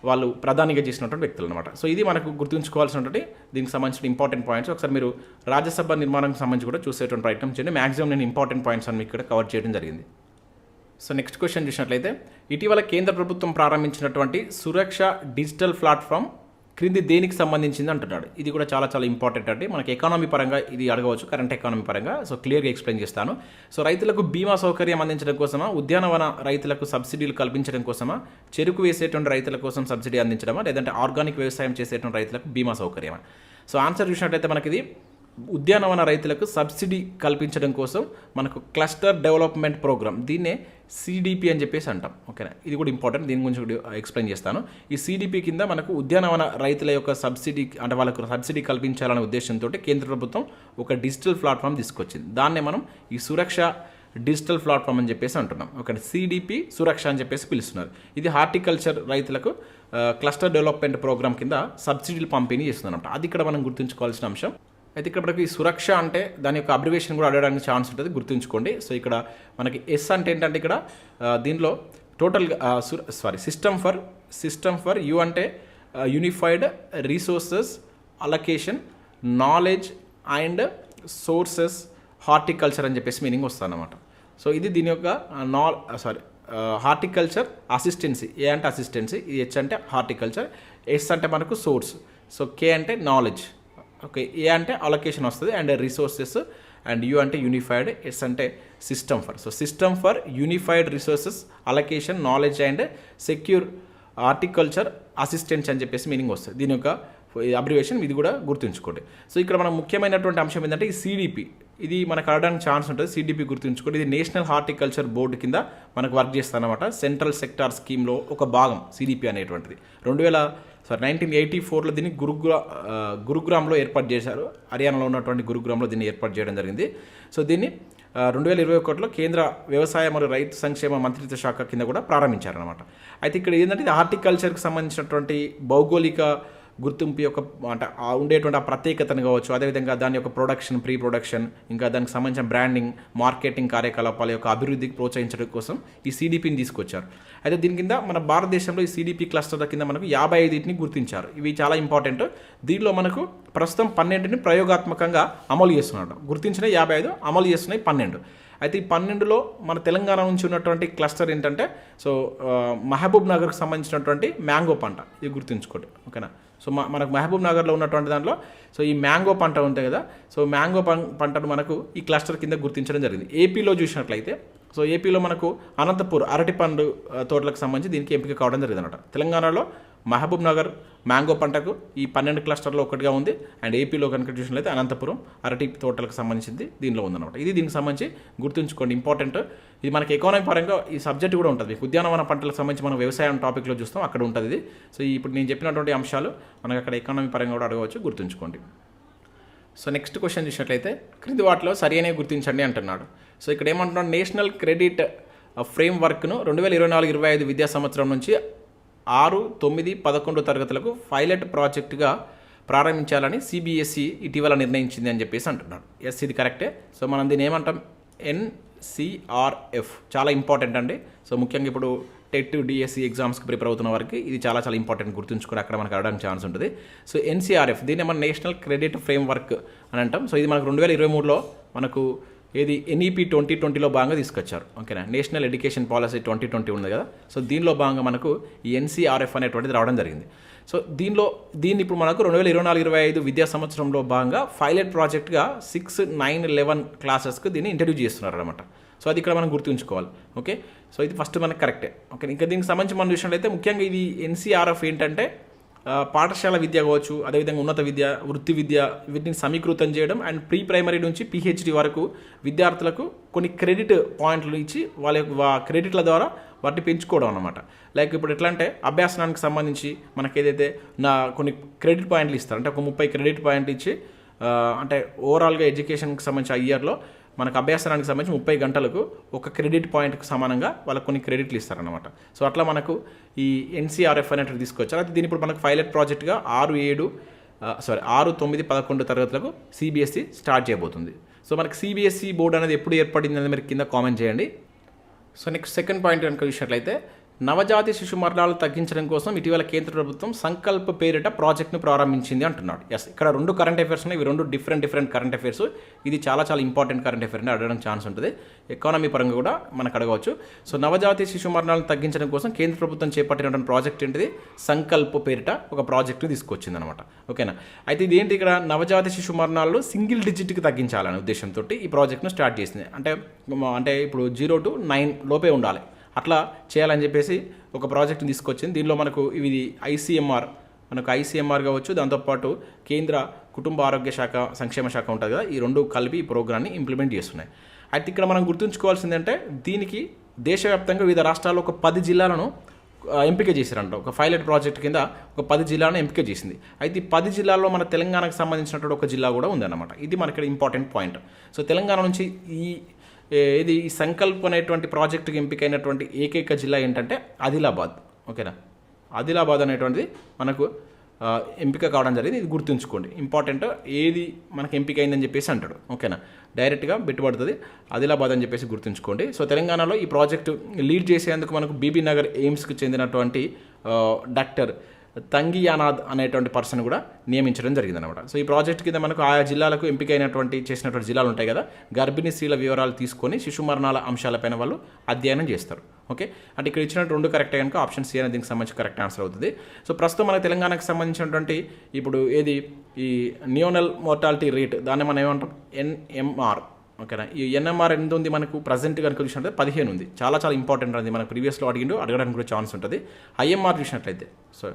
[SPEAKER 1] వాళ్ళు ప్రధానిగా చేసినటువంటి వ్యక్తులు అనమాట. సో ఇది మనకు గుర్తుంచుకోవాల్సినటువంటి దీనికి సంబంధించిన ఇంపార్టెంట్ పాయింట్స్. ఒకసారి మీరు రాజ్యసభ నిర్మాణానికి సంబంధించి కూడా చూసేటువంటి ప్రయత్నం చేయండి. మ్యాక్సిమం నేను ఇంపార్టెంట్ పాయింట్స్ అని మీకు ఇక్కడ కవర్ చేయడం జరిగింది. సో నెక్స్ట్ క్వశ్చన్ చూసినట్లయితే, ఇటీవల కేంద్ర ప్రభుత్వం ప్రారంభించినటువంటి సురక్ష డిజిటల్ ప్లాట్ఫామ్ క్రింది దేనికి సంబంధించింది అంటున్నాడు. ఇది కూడా చాలా చాలా ఇంపార్టెంట్ అండి. మనకి ఎకానమీ పరంగా ఇది అడగవచ్చు, కరెంట్ ఎకానమీ పరంగా. సో క్లియర్గా ఎక్స్ప్లెయిన్ చేస్తాను. సో రైతులకు బీమా సౌకర్యం అందించడం కోసమా, ఉద్యానవన రైతులకు సబ్సిడీలు కల్పించడం కోసమా, చెరుకు వేసేటువంటి రైతుల కోసం సబ్సిడీ అందించడమా, లేదంటే ఆర్గానిక్ వ్యవసాయం చేసేటువంటి రైతులకు బీమా సౌకర్యమా? సో ఆన్సర్ చూసినట్లయితే మనకి ఇది ఉద్యానవన రైతులకు సబ్సిడీ కల్పించడం కోసం మనకు క్లస్టర్ డెవలప్మెంట్ ప్రోగ్రామ్, దీన్నే సిడిపి అని చెప్పేసి అంటాం. ఓకేనా, ఇది కూడా ఇంపార్టెంట్, దీని గురించి కూడా ఎక్స్ప్లెయిన్ చేస్తాను. ఈ సిడిపి కింద మనకు ఉద్యానవన రైతుల యొక్క సబ్సిడీ అంటే వాళ్ళకు సబ్సిడీ కల్పించాలనే ఉద్దేశంతో కేంద్ర ప్రభుత్వం ఒక డిజిటల్ ప్లాట్ఫామ్ తీసుకొచ్చింది. దాన్నే మనం ఈ సురక్ష డిజిటల్ ప్లాట్ఫామ్ అని చెప్పేసి అంటున్నాం. ఓకే, సిడిపి సురక్ష అని చెప్పేసి పిలుస్తున్నారు. ఇది హార్టికల్చర్ రైతులకు క్లస్టర్ డెవలప్మెంట్ ప్రోగ్రామ్ కింద సబ్సిడీలు పంపిణీ చేస్తుంది అనమాట. అది ఇక్కడ మనం గుర్తుంచుకోవాల్సిన అంశం. అయితే ఇక్కడ మనకి సురక్ష అంటే దాని యొక్క అబ్రివేషన్ కూడా అడగడానికి ఛాన్స్ ఉంటుంది, గుర్తుంచుకోండి. సో ఇక్కడ మనకి ఎస్ అంటే ఏంటంటే ఇక్కడ దీనిలో టోటల్గా సిస్టమ్ ఫర్ యు అంటే unified resources allocation knowledge and sources horticulture అని చెప్పేసి మీనింగ్ వస్తుంది అన్నమాట. సో ఇది దీని యొక్క హార్టికల్చర్ అసిస్టెన్సీ. ఏ అంటే అసిస్టెన్సీ, హెచ్ అంటే హార్టికల్చర్, ఎస్ అంటే మనకు సోర్స్, సో కే అంటే నాలెడ్జ్, ఓకే, ఏ అంటే అలొకేషన్ వస్తుంది అండ్ రిసోర్సెస్, అండ్ యూ అంటే యూనిఫైడ్, ఎస్ అంటే system for. So system for unified resources allocation knowledge and secure horticulture assistance అని చెప్పేసి మీనింగ్ వస్తుంది. దీని యొక్క అబ్రివేషన్ ఇది కూడా గుర్తుంచుకోండి. సో ఇక్కడ మనం ముఖ్యమైనటువంటి అంశం ఏంటంటే ఈ సిడిపి, ఇది మనకు అడగడానికి ఛాన్స్ ఉంటుంది. సిడిపి గుర్తుంచుకోండి, ఇది నేషనల్ హార్టికల్చర్ బోర్డు కింద మనకు వర్క్ చేస్తారన్నమాట. సెంట్రల్ సెక్టార్ స్కీమ్లో ఒక భాగం సిడిపి అనేటువంటిది. 1984లో దీన్ని గురుగ్రామ్లో ఏర్పాటు చేశారు. హర్యానాలో ఉన్నటువంటి గురుగ్రామ్లో దీన్ని ఏర్పాటు చేయడం జరిగింది. సో దీన్ని 2021లో కేంద్ర వ్యవసాయ మరియు రైతు సంక్షేమ మంత్రిత్వ శాఖ కింద కూడా ప్రారంభించారనమాట. అయితే ఇక్కడ ఏంటంటే ఇది హార్టికల్చర్కి సంబంధించినటువంటి భౌగోళిక గుర్తింపు యొక్క అంటే ఉండేటువంటి ఆ ప్రత్యేకతను కావచ్చు, అదేవిధంగా దాని యొక్క ప్రొడక్షన్, ప్రీ ప్రొడక్షన్, ఇంకా దానికి సంబంధించిన బ్రాండింగ్, మార్కెటింగ్ కార్యకలాపాల యొక్క అభివృద్ధికి ప్రోత్సహించడం కోసం ఈ సిడిపిని తీసుకొచ్చారు. అయితే దీని కింద మన భారతదేశంలో ఈ సిడిపి క్లస్టర్ల కింద మనకు 55ని గుర్తించారు. ఇవి చాలా ఇంపార్టెంట్. దీనిలో మనకు ప్రస్తుతం 12ని ప్రయోగాత్మకంగా అమలు చేస్తున్నారు. గుర్తించిన 55, అమలు చేస్తున్నాయి 12. అయితే ఈ 12లో మన తెలంగాణ నుంచి ఉన్నటువంటి క్లస్టర్ ఏంటంటే సో మహబూబ్ నగర్కి సంబంధించినటువంటి మ్యాంగో పంట, ఇది గుర్తుంచుకోండి, ఓకేనా. సో మనకు మహబూబ్ నగర్లో ఉన్నటువంటి దాంట్లో సో ఈ మ్యాంగో పంట ఉంటాయి కదా, సో మ్యాంగో పంటను మనకు ఈ క్లస్టర్ కింద గుర్తించడం జరిగింది. ఏపీలో చూసినట్లయితే సో ఏపీలో మనకు అనంతపూర్ అరటిపండు తోటలకు సంబంధించి దీనికి ఎంపిక కావడం జరిగింది అనమాట. తెలంగాణలో మహబూబ్ నగర్ మ్యాంగో పంటకు ఈ 12 క్లస్టర్లో ఒకటిగా ఉంది. అండ్ ఏపీలో కనుక చూసినట్లయితే అనంతపురం అరటి తోటలకు సంబంధించింది దీనిలో ఉందన్నమాట. ఇది దీనికి సంబంధించి గుర్తుంచుకోండి, ఇంపార్టెంట్. ఇది మనకి ఎకానమీ పరంగా ఈ సబ్జెక్ట్ కూడా ఉంటుంది. ఉద్యానవన పంటలకు సంబంధించి మనం వ్యవసాయం టాపిక్లో చూస్తాం, అక్కడ ఉంటుంది ఇది. సో ఇప్పుడు నేను చెప్పినటువంటి అంశాలు మనకు అక్కడ ఎకానమీ పరంగా కూడా అడగవచ్చు, గుర్తుంచుకోండి. సో నెక్స్ట్ క్వశ్చన్ చూసినట్లయితే క్రింది వాటిలో సరైనవి గుర్తించండి అంటున్నాడు. సో ఇక్కడ ఏమంటున్నాడు, నేషనల్ క్రెడిట్ ఫ్రేమ్వర్క్ను 2024-25 విద్యా సంవత్సరం నుంచి 6, 9, 11 తరగతులకు పైలట్ ప్రాజెక్టుగా ప్రారంభించాలని సిబిఎస్ఈ ఇటీవల నిర్ణయించింది అని చెప్పేసి అంటున్నాడు. ఎస్, ఇది కరెక్టే. సో మనం దీన్ని ఏమంటాం, ఎన్సిఆర్ఎఫ్. చాలా ఇంపార్టెంట్ అండి. సో ముఖ్యంగా ఇప్పుడు టెట్, డిఎస్సి ఎగ్జామ్స్కి ప్రిపేర్ అవుతున్న వారికి ఇది చాలా చాలా ఇంపార్టెంట్, గుర్తుంచుకొని అక్కడ మనకు అడగడానికి ఛాన్స్ ఉంటుంది. సో ఎన్సిఆర్ఎఫ్ దీన్ని మనం నేషనల్ క్రెడిట్ ఫ్రేమ్వర్క్ అని అంటాం. సో ఇది మనకు 2023లో మనకు ఏది NEP 2020లో భాగంగా తీసుకొచ్చారు, ఓకేనా. నేషనల్ ఎడ్యుకేషన్ పాలసీ 2020 ఉంది కదా, సో దీనిలో భాగంగా మనకు ఈ ఎన్సిఆర్ఎఫ్ అనేటువంటిది రావడం జరిగింది. సో దీన్ని ఇప్పుడు మనకు 2024-25 విద్యా సంవత్సరంలో భాగంగా పైలట్ ప్రాజెక్ట్గా 6, 9, 11 క్లాసెస్కి దీన్ని ఇంట్రడ్యూస్ చేస్తున్నారు అనమాట. సో అది ఇక్కడ మనం గుర్తుంచుకోవాలి, ఓకే. సో ఇది ఫస్ట్ మనకు కరెక్టే, ఓకే. ఇంకా దీనికి సంబంధించి మనం చూసినట్లయితే ముఖ్యంగా ఇది ఎన్సిఆర్ఎఫ్ ఏంటంటే పాఠశాల విద్య కావచ్చు, అదేవిధంగా ఉన్నత విద్య, వృత్తి విద్య, వీటిని సమీకృతం చేయడం అండ్ ప్రీ ప్రైమరీ నుంచి PhD వరకు విద్యార్థులకు కొన్ని క్రెడిట్ పాయింట్లు ఇచ్చి వాళ్ళ యొక్క క్రెడిట్ల ద్వారా వాటిని పెంచుకోవడం అనమాట. లైక్ ఇప్పుడు ఎట్లా అంటే అభ్యాసనానికి సంబంధించి మనకి ఏదైతే కొన్ని క్రెడిట్ పాయింట్లు ఇస్తారు, అంటే ఒక 30 క్రెడిట్ పాయింట్లు ఇచ్చి అంటే ఓవరాల్గా ఎడ్యుకేషన్కి సంబంధించి ఆ ఇయర్లో మనకు అభ్యాసనానికి సంబంధించి 30 గంటలకు ఒక క్రెడిట్ పాయింట్కి సమానంగా వాళ్ళకి కొన్ని క్రెడిట్లు ఇస్తారనమాట. సో అట్లా మనకు ఈ ఎన్సిఆర్ఎఫ్ అనేటివి తీసుకొచ్చారు. అయితే దీని ఇప్పుడు మనకు పైలట్ ప్రాజెక్ట్గా 6, 9, 11 తరగతులకు సిబిఎస్ఈ స్టార్ట్ చేయబోతుంది. సో మనకి సిబిఎస్ఈ బోర్డు అనేది ఎప్పుడు ఏర్పడింది అనేది మీరు కింద కామెంట్ చేయండి. సో నెక్స్ట్ సెకండ్ పాయింట్ కనుక చూసినట్లయితే నవజాతి శిశు మరణాలు తగ్గించడం కోసం ఇటీవల కేంద్ర ప్రభుత్వం సంకల్ప్ పేరిట ప్రాజెక్ట్ను ప్రారంభించింది అంటున్నాడు. ఎస్, ఇక్కడ 2 కరెంట్ అఫైర్స్ ఉన్నాయి. ఇవి 2 డిఫరెంట్ కరెంట్ అఫైర్స్. ఇది చాలా ఇంపార్టెంట్ కరెంట్ అఫైర్ అని అడగడానికి ఛాన్స్ ఉంటుంది. ఎకానమీ పరంగా కూడా మనకు అడగవచ్చు. సో నవజాతి శిశు మరణాలను తగ్గించడం కోసం కేంద్ర ప్రభుత్వం చేపట్టినటువంటి ప్రాజెక్ట్ ఏంటిది, సంకల్ప్ పేరిట ఒక ప్రాజెక్టు తీసుకొచ్చింది అనమాట, ఓకేనా. అయితే ఇది ఏంటి, ఇక్కడ నవజాతి శిశు మరణాలు సింగిల్ డిజిట్కి తగ్గించాలనే ఉద్దేశంతో ఈ ప్రాజెక్ట్ను స్టార్ట్ చేసింది. అంటే ఇప్పుడు 0 to 9 లోపే ఉండాలి, అట్లా చేయాలని చెప్పేసి ఒక ప్రాజెక్ట్ని తీసుకొచ్చింది. దీనిలో మనకు ఇది ఐసీఎంఆర్ కావచ్చు, దాంతోపాటు కేంద్ర కుటుంబ ఆరోగ్య శాఖ, సంక్షేమ శాఖ ఉంటుంది కదా, ఈ 2 కలిపి ఈ ప్రోగ్రామ్ని ఇంప్లిమెంట్ చేస్తున్నాయి. అయితే ఇక్కడ మనం గుర్తుంచుకోవాల్సిందంటే దీనికి దేశవ్యాప్తంగా వివిధ రాష్ట్రాల్లో ఒక 10 జిల్లాలను ఎంపిక చేశారంట. ఒక పైలట్ ప్రాజెక్ట్ కింద ఒక 10 జిల్లాలను ఎంపిక చేసింది. అయితే ఈ 10 జిల్లాల్లో మన తెలంగాణకు సంబంధించినటువంటి ఒక జిల్లా కూడా ఉందన్నమాట. ఇది మనకి ఇక్కడ ఇంపార్టెంట్ పాయింట్. సో తెలంగాణ నుంచి ఈ సంకల్ప్ అనేటువంటి ప్రాజెక్టుకి ఎంపికైనటువంటి ఏకైక జిల్లా ఏంటంటే ఆదిలాబాద్, ఓకేనా. ఆదిలాబాద్ అనేటువంటిది మనకు ఎంపిక కావడం జరిగింది. ఇది గుర్తుంచుకోండి, ఇంపార్టెంట్. ఏది మనకు ఎంపిక అయిందని చెప్పేసి అంటాడు, ఓకేనా. డైరెక్ట్గా పెట్టుబడుతుంది ఆదిలాబాద్ అని చెప్పేసి గుర్తుంచుకోండి. సో తెలంగాణలో ఈ ప్రాజెక్టు లీడ్ చేసేందుకు మనకు బీబీ నగర్ ఎయిమ్స్కి చెందినటువంటి డాక్టర్ తంగియానాథ్ అనేటువంటి పర్సన్ కూడా నియమించడం జరిగిందనమాట. సో ఈ ప్రాజెక్ట్ కింద మనకు ఆయా జిల్లాలకు ఎంపికైనటువంటి చేసినటువంటి జిల్లాలు ఉంటాయి కదా, గర్భిణీ స్త్రీల వివరాలు తీసుకొని శిశు మరణాల అంశాలపైన వాళ్ళు అధ్యయనం చేస్తారు. ఓకే, అంటే ఇక్కడ ఇచ్చిన 2 కరెక్ట్ కనుక ఆప్షన్ సి అనేది దీనికి సంబంధించి కరెక్ట్ ఆన్సర్ అవుతుంది. సో ప్రస్తుతం మన తెలంగాణకు సంబంధించినటువంటి ఇప్పుడు ఏది ఈ నియోనల్ మోర్టాలిటీ రేట్, దాన్ని మనం ఏమంటాం NMR, ఓకేనా. ఈ NMR ఎంత ఉంది మనకు ప్రజెంట్ కనుక చూసినట్లయితే 15 ఉంది. చాలా చాలా ఇంపార్టెంట్ అది, మనకు ప్రీవియస్లో అడగడానికి కూడా ఛాన్స్ ఉంటుంది. IMR చూసినట్లయితే, సో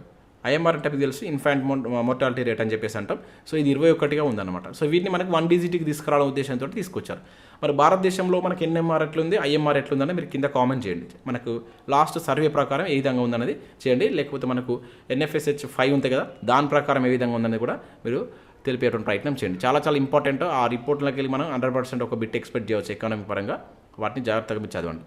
[SPEAKER 1] IMR అంటే మీకు తెలుసు ఇన్ఫాంట్ మోర్టాలిటీ రేట్ అని చెప్పేసి అంటాం. సో ఇది 21గా ఉందన్నమాట. సో వీటిని మనకు 1 డిజిట్కి తీసుకురావడం ఉద్దేశంతో తీసుకొచ్చారు. మరి భారతదేశంలో మనకి NMR ఎట్లుంది, IMR ఎట్లుందని మీరు కింద కామెంట్ చేయండి. మనకు లాస్ట్ సర్వే ప్రకారం ఏ విధంగా ఉందన్నది చేయండి, లేకపోతే మనకు NFSH 5 ఉంది కదా, దాని ప్రకారం ఏ విధంగా ఉందనేది కూడా మీరు తెలిపేటువంటి ప్రయత్నం చేయండి. చాలా చాలా ఇంపార్టెంట్. ఆ రిపోర్ట్లోకి వెళ్ళి మనం 100% ఒక బిట్ ఎక్స్పెక్ట్ చేయవచ్చు ఎకానమీ పరంగా, వాటిని జాగ్రత్తగా మీరు చదవండి.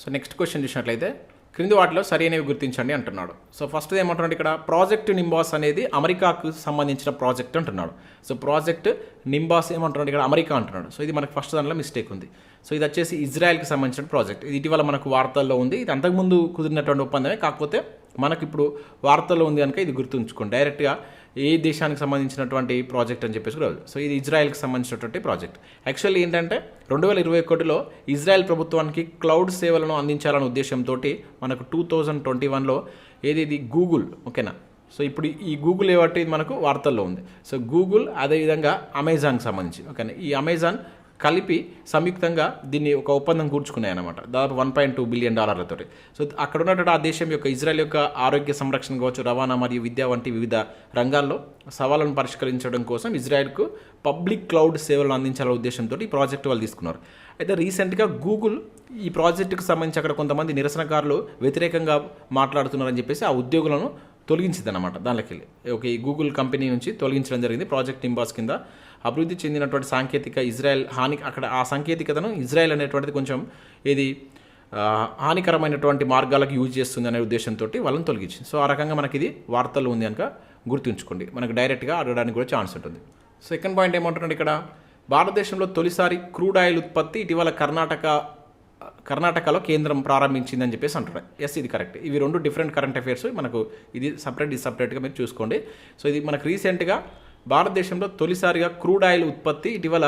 [SPEAKER 1] సో నెక్స్ట్ క్వశ్చన్ చూసినట్లయితే, క్రింది వాటిలో సరైనవి గుర్తించండి అంటున్నాడు. సో ఫస్ట్ ఏమంటున్నాడు ఇక్కడ, ప్రాజెక్ట్ నింబాస్ అనేది అమెరికాకు సంబంధించిన ప్రాజెక్ట్ అంటున్నాడు. సో ప్రాజెక్ట్ నింబాస్ ఏమంటున్నాడు ఇక్కడ, అమెరికా అంటున్నాడు. సో ఇది మనకు ఫస్ట్ దానిలో మిస్టేక్ ఉంది. సో ఇది వచ్చేసి ఇజ్రాయెల్కి సంబంధించిన ప్రాజెక్ట్. ఇది ఇటీవల మనకు వార్తల్లో ఉంది. ఇది అంతకుముందు కుదిరినటువంటి ఒప్పందమే, కాకపోతే మనకు ఇప్పుడు వార్తల్లో ఉంది కనుక ఇది గుర్తుంచుకోండి. డైరెక్ట్గా ఏ దేశానికి సంబంధించినటువంటి ప్రాజెక్ట్ అని చెప్పేసి కూడా. సో ఇది ఇజ్రాయెల్కి సంబంధించినటువంటి ప్రాజెక్ట్. యాక్చువల్లీ ఏంటంటే 2021లో ఇజ్రాయెల్ ప్రభుత్వానికి క్లౌడ్ సేవలను అందించాలనే ఉద్దేశంతో మనకు 2021లో ఇది గూగుల్, ఓకేనా. సో ఇప్పుడు ఈ గూగుల్ ఏవట్టి మనకు వార్తల్లో ఉంది. సో గూగుల్ అదేవిధంగా అమెజాన్కి సంబంధించి, ఓకేనా. ఈ అమెజాన్ కలిపి సంయుక్తంగా దీన్ని ఒక ఒప్పందం కూర్చుకున్నాయి అనమాట, దాదాపు $1.2 బిలియన్. సో అక్కడ ఉన్నటువంటి ఆ దేశం యొక్క ఇజ్రాయెల్ యొక్క ఆరోగ్య సంరక్షణ కావచ్చు, రవాణా మరియు విద్య వంటి వివిధ రంగాల్లో సవాళ్ళను పరిష్కరించడం కోసం ఇజ్రాయెల్కు పబ్లిక్ క్లౌడ్ సేవలను అందించాలనే ఉద్దేశంతో ఈ ప్రాజెక్టు వాళ్ళు తీసుకున్నారు. అయితే రీసెంట్గా గూగుల్ ఈ ప్రాజెక్టుకు సంబంధించి అక్కడ కొంతమంది నిరసనకారులు వ్యతిరేకంగా మాట్లాడుతున్నారని చెప్పేసి ఆ ఉద్యోగులను తొలగించింది అనమాట. దానిలోకి వెళ్ళి ఓకే, ఈ గూగుల్ కంపెనీ నుంచి తొలగించడం జరిగింది. ప్రాజెక్ట్ నింబాస్ కింద అభివృద్ధి చెందినటువంటి సాంకేతిక ఇజ్రాయెల్ అక్కడ ఆ సాంకేతికతను ఇజ్రాయెల్ అనేటువంటిది కొంచెం హానికరమైనటువంటి మార్గాలకు యూజ్ చేస్తుంది అనే ఉద్దేశంతో వాళ్ళని తొలగించింది. సో ఆ రకంగా మనకి ఇది వార్తల్లో ఉంది కనుక గుర్తుంచుకోండి, మనకు డైరెక్ట్గా అడగడానికి కూడా ఛాన్స్ ఉంటుంది. సెకండ్ పాయింట్ ఏమంటున్నాడు ఇక్కడ, భారతదేశంలో తొలిసారి క్రూడ్ ఆయిల్ ఉత్పత్తి ఇటీవల కర్ణాటకలో కేంద్రం ప్రారంభించిందని చెప్పేసి అంటున్నారు. ఎస్, ఇది కరెక్ట్. ఇవి 2 డిఫరెంట్ కరెంట్ అఫైర్స్, మనకు ఇది సపరేట్గా మీరు చూసుకోండి. సో ఇది మనకు రీసెంట్గా భారతదేశంలో తొలిసారిగా క్రూడ్ ఆయిల్ ఉత్పత్తి ఇటీవల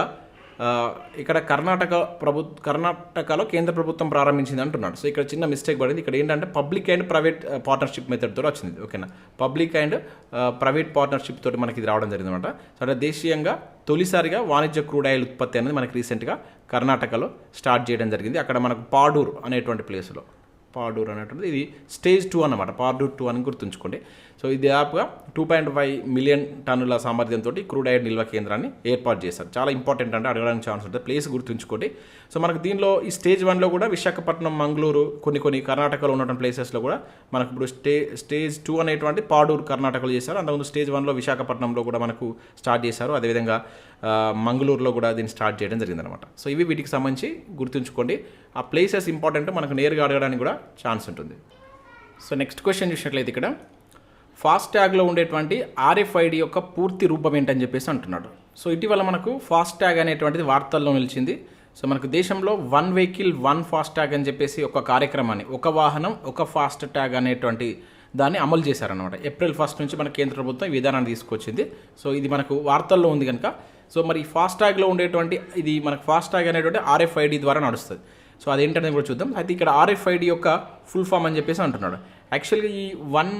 [SPEAKER 1] ఇక్కడ కర్ణాటకలో కేంద్ర ప్రభుత్వం ప్రారంభించింది అంటున్నాడు. సో ఇక్కడ చిన్న మిస్టేక్ పడింది. ఇక్కడ ఏంటంటే public and private partnership method తోటి వచ్చింది, ఓకేనా. పబ్లిక్ అండ్ ప్రైవేట్ పార్ట్నర్షిప్ తోటి మనకి ఇది రావడం జరిగింది అనమాట. సో అంటే దేశీయంగా తొలిసారిగా వాణిజ్య క్రూడ్ ఆయిల్ ఉత్పత్తి అనేది మనకి రీసెంట్గా కర్ణాటకలో స్టార్ట్ చేయడం జరిగింది. అక్కడ మనకు పాడూర్ అనేటువంటి ప్లేస్లో, పాడూర్ అనేటువంటిది ఇది స్టేజ్ 2 అన్నమాట, పాడూర్ 2 అని గుర్తుంచుకోండి. సో ఇది దాదాపుగా 2.5 మిలియన్ టన్నుల సామర్థ్యంతో క్రూడ్ ఆయిల్ నిల్వ కేంద్రాన్ని ఏర్పాటు చేశారు. చాలా ఇంపార్టెంట్, అంటే అడగడానికి ఛాన్స్ ఉంటుంది, ప్లేస్ గుర్తుంచుకోండి. సో మనకు దీనిలో ఈ స్టేజ్ 1లో కూడా విశాఖపట్నం, మంగళూరు, కొన్ని కర్ణాటకలో ఉన్నటువంటి ప్లేసెస్లో కూడా మనకు ఇప్పుడు స్టేజ్ 2 అనేటువంటి పాడూరు కర్ణాటకలో చేశారు. అంతకుముందు స్టేజ్ 1లో విశాఖపట్నంలో కూడా మనకు స్టార్ట్ చేశారు. అదేవిధంగా మంగళూరులో కూడా దీన్ని స్టార్ట్ చేయడం జరిగిందనమాట. సో ఇవి వీటికి సంబంధించి గుర్తుంచుకోండి. ఆ ప్లేసెస్ ఇంపార్టెంట్, మనకు నేరుగా అడగడానికి కూడా ఛాన్స్ ఉంటుంది. సో నెక్స్ట్ క్వశ్చన్ చూసినట్లయితే ఇక్కడ, ఫాస్టాగ్లో ఉండేటువంటి RFID యొక్క పూర్తి రూపం ఏంటని చెప్పేసి అంటున్నాడు. సో ఇటీవల మనకు ఫాస్టాగ్ అనేటువంటిది వార్తల్లో నిలిచింది. సో మనకు దేశంలో 1 వెహికల్ 1 ఫాస్టాగ్ అని చెప్పేసి ఒక కార్యక్రమాన్ని, ఒక వాహనం ఒక ఫాస్ట్ ట్యాగ్ అనేటువంటి దాన్ని అమలు చేశారనమాట. ఏప్రిల్ 1 నుంచి మన కేంద్ర ప్రభుత్వం ఈ విధానాన్ని తీసుకొచ్చింది. సో ఇది మనకు వార్తల్లో ఉంది కనుక, సో మరి ఫాస్టాగ్లో ఉండేటువంటి ఇది మనకు ఫాస్టాగ్ అనేటువంటి RFID ద్వారా నడుస్తుంది. సో అదేంటనేది కూడా చూద్దాం. అయితే ఇక్కడ RFID యొక్క ఫుల్ ఫామ్ అని చెప్పేసి అంటున్నాడు. యాక్చువల్గా ఈ 1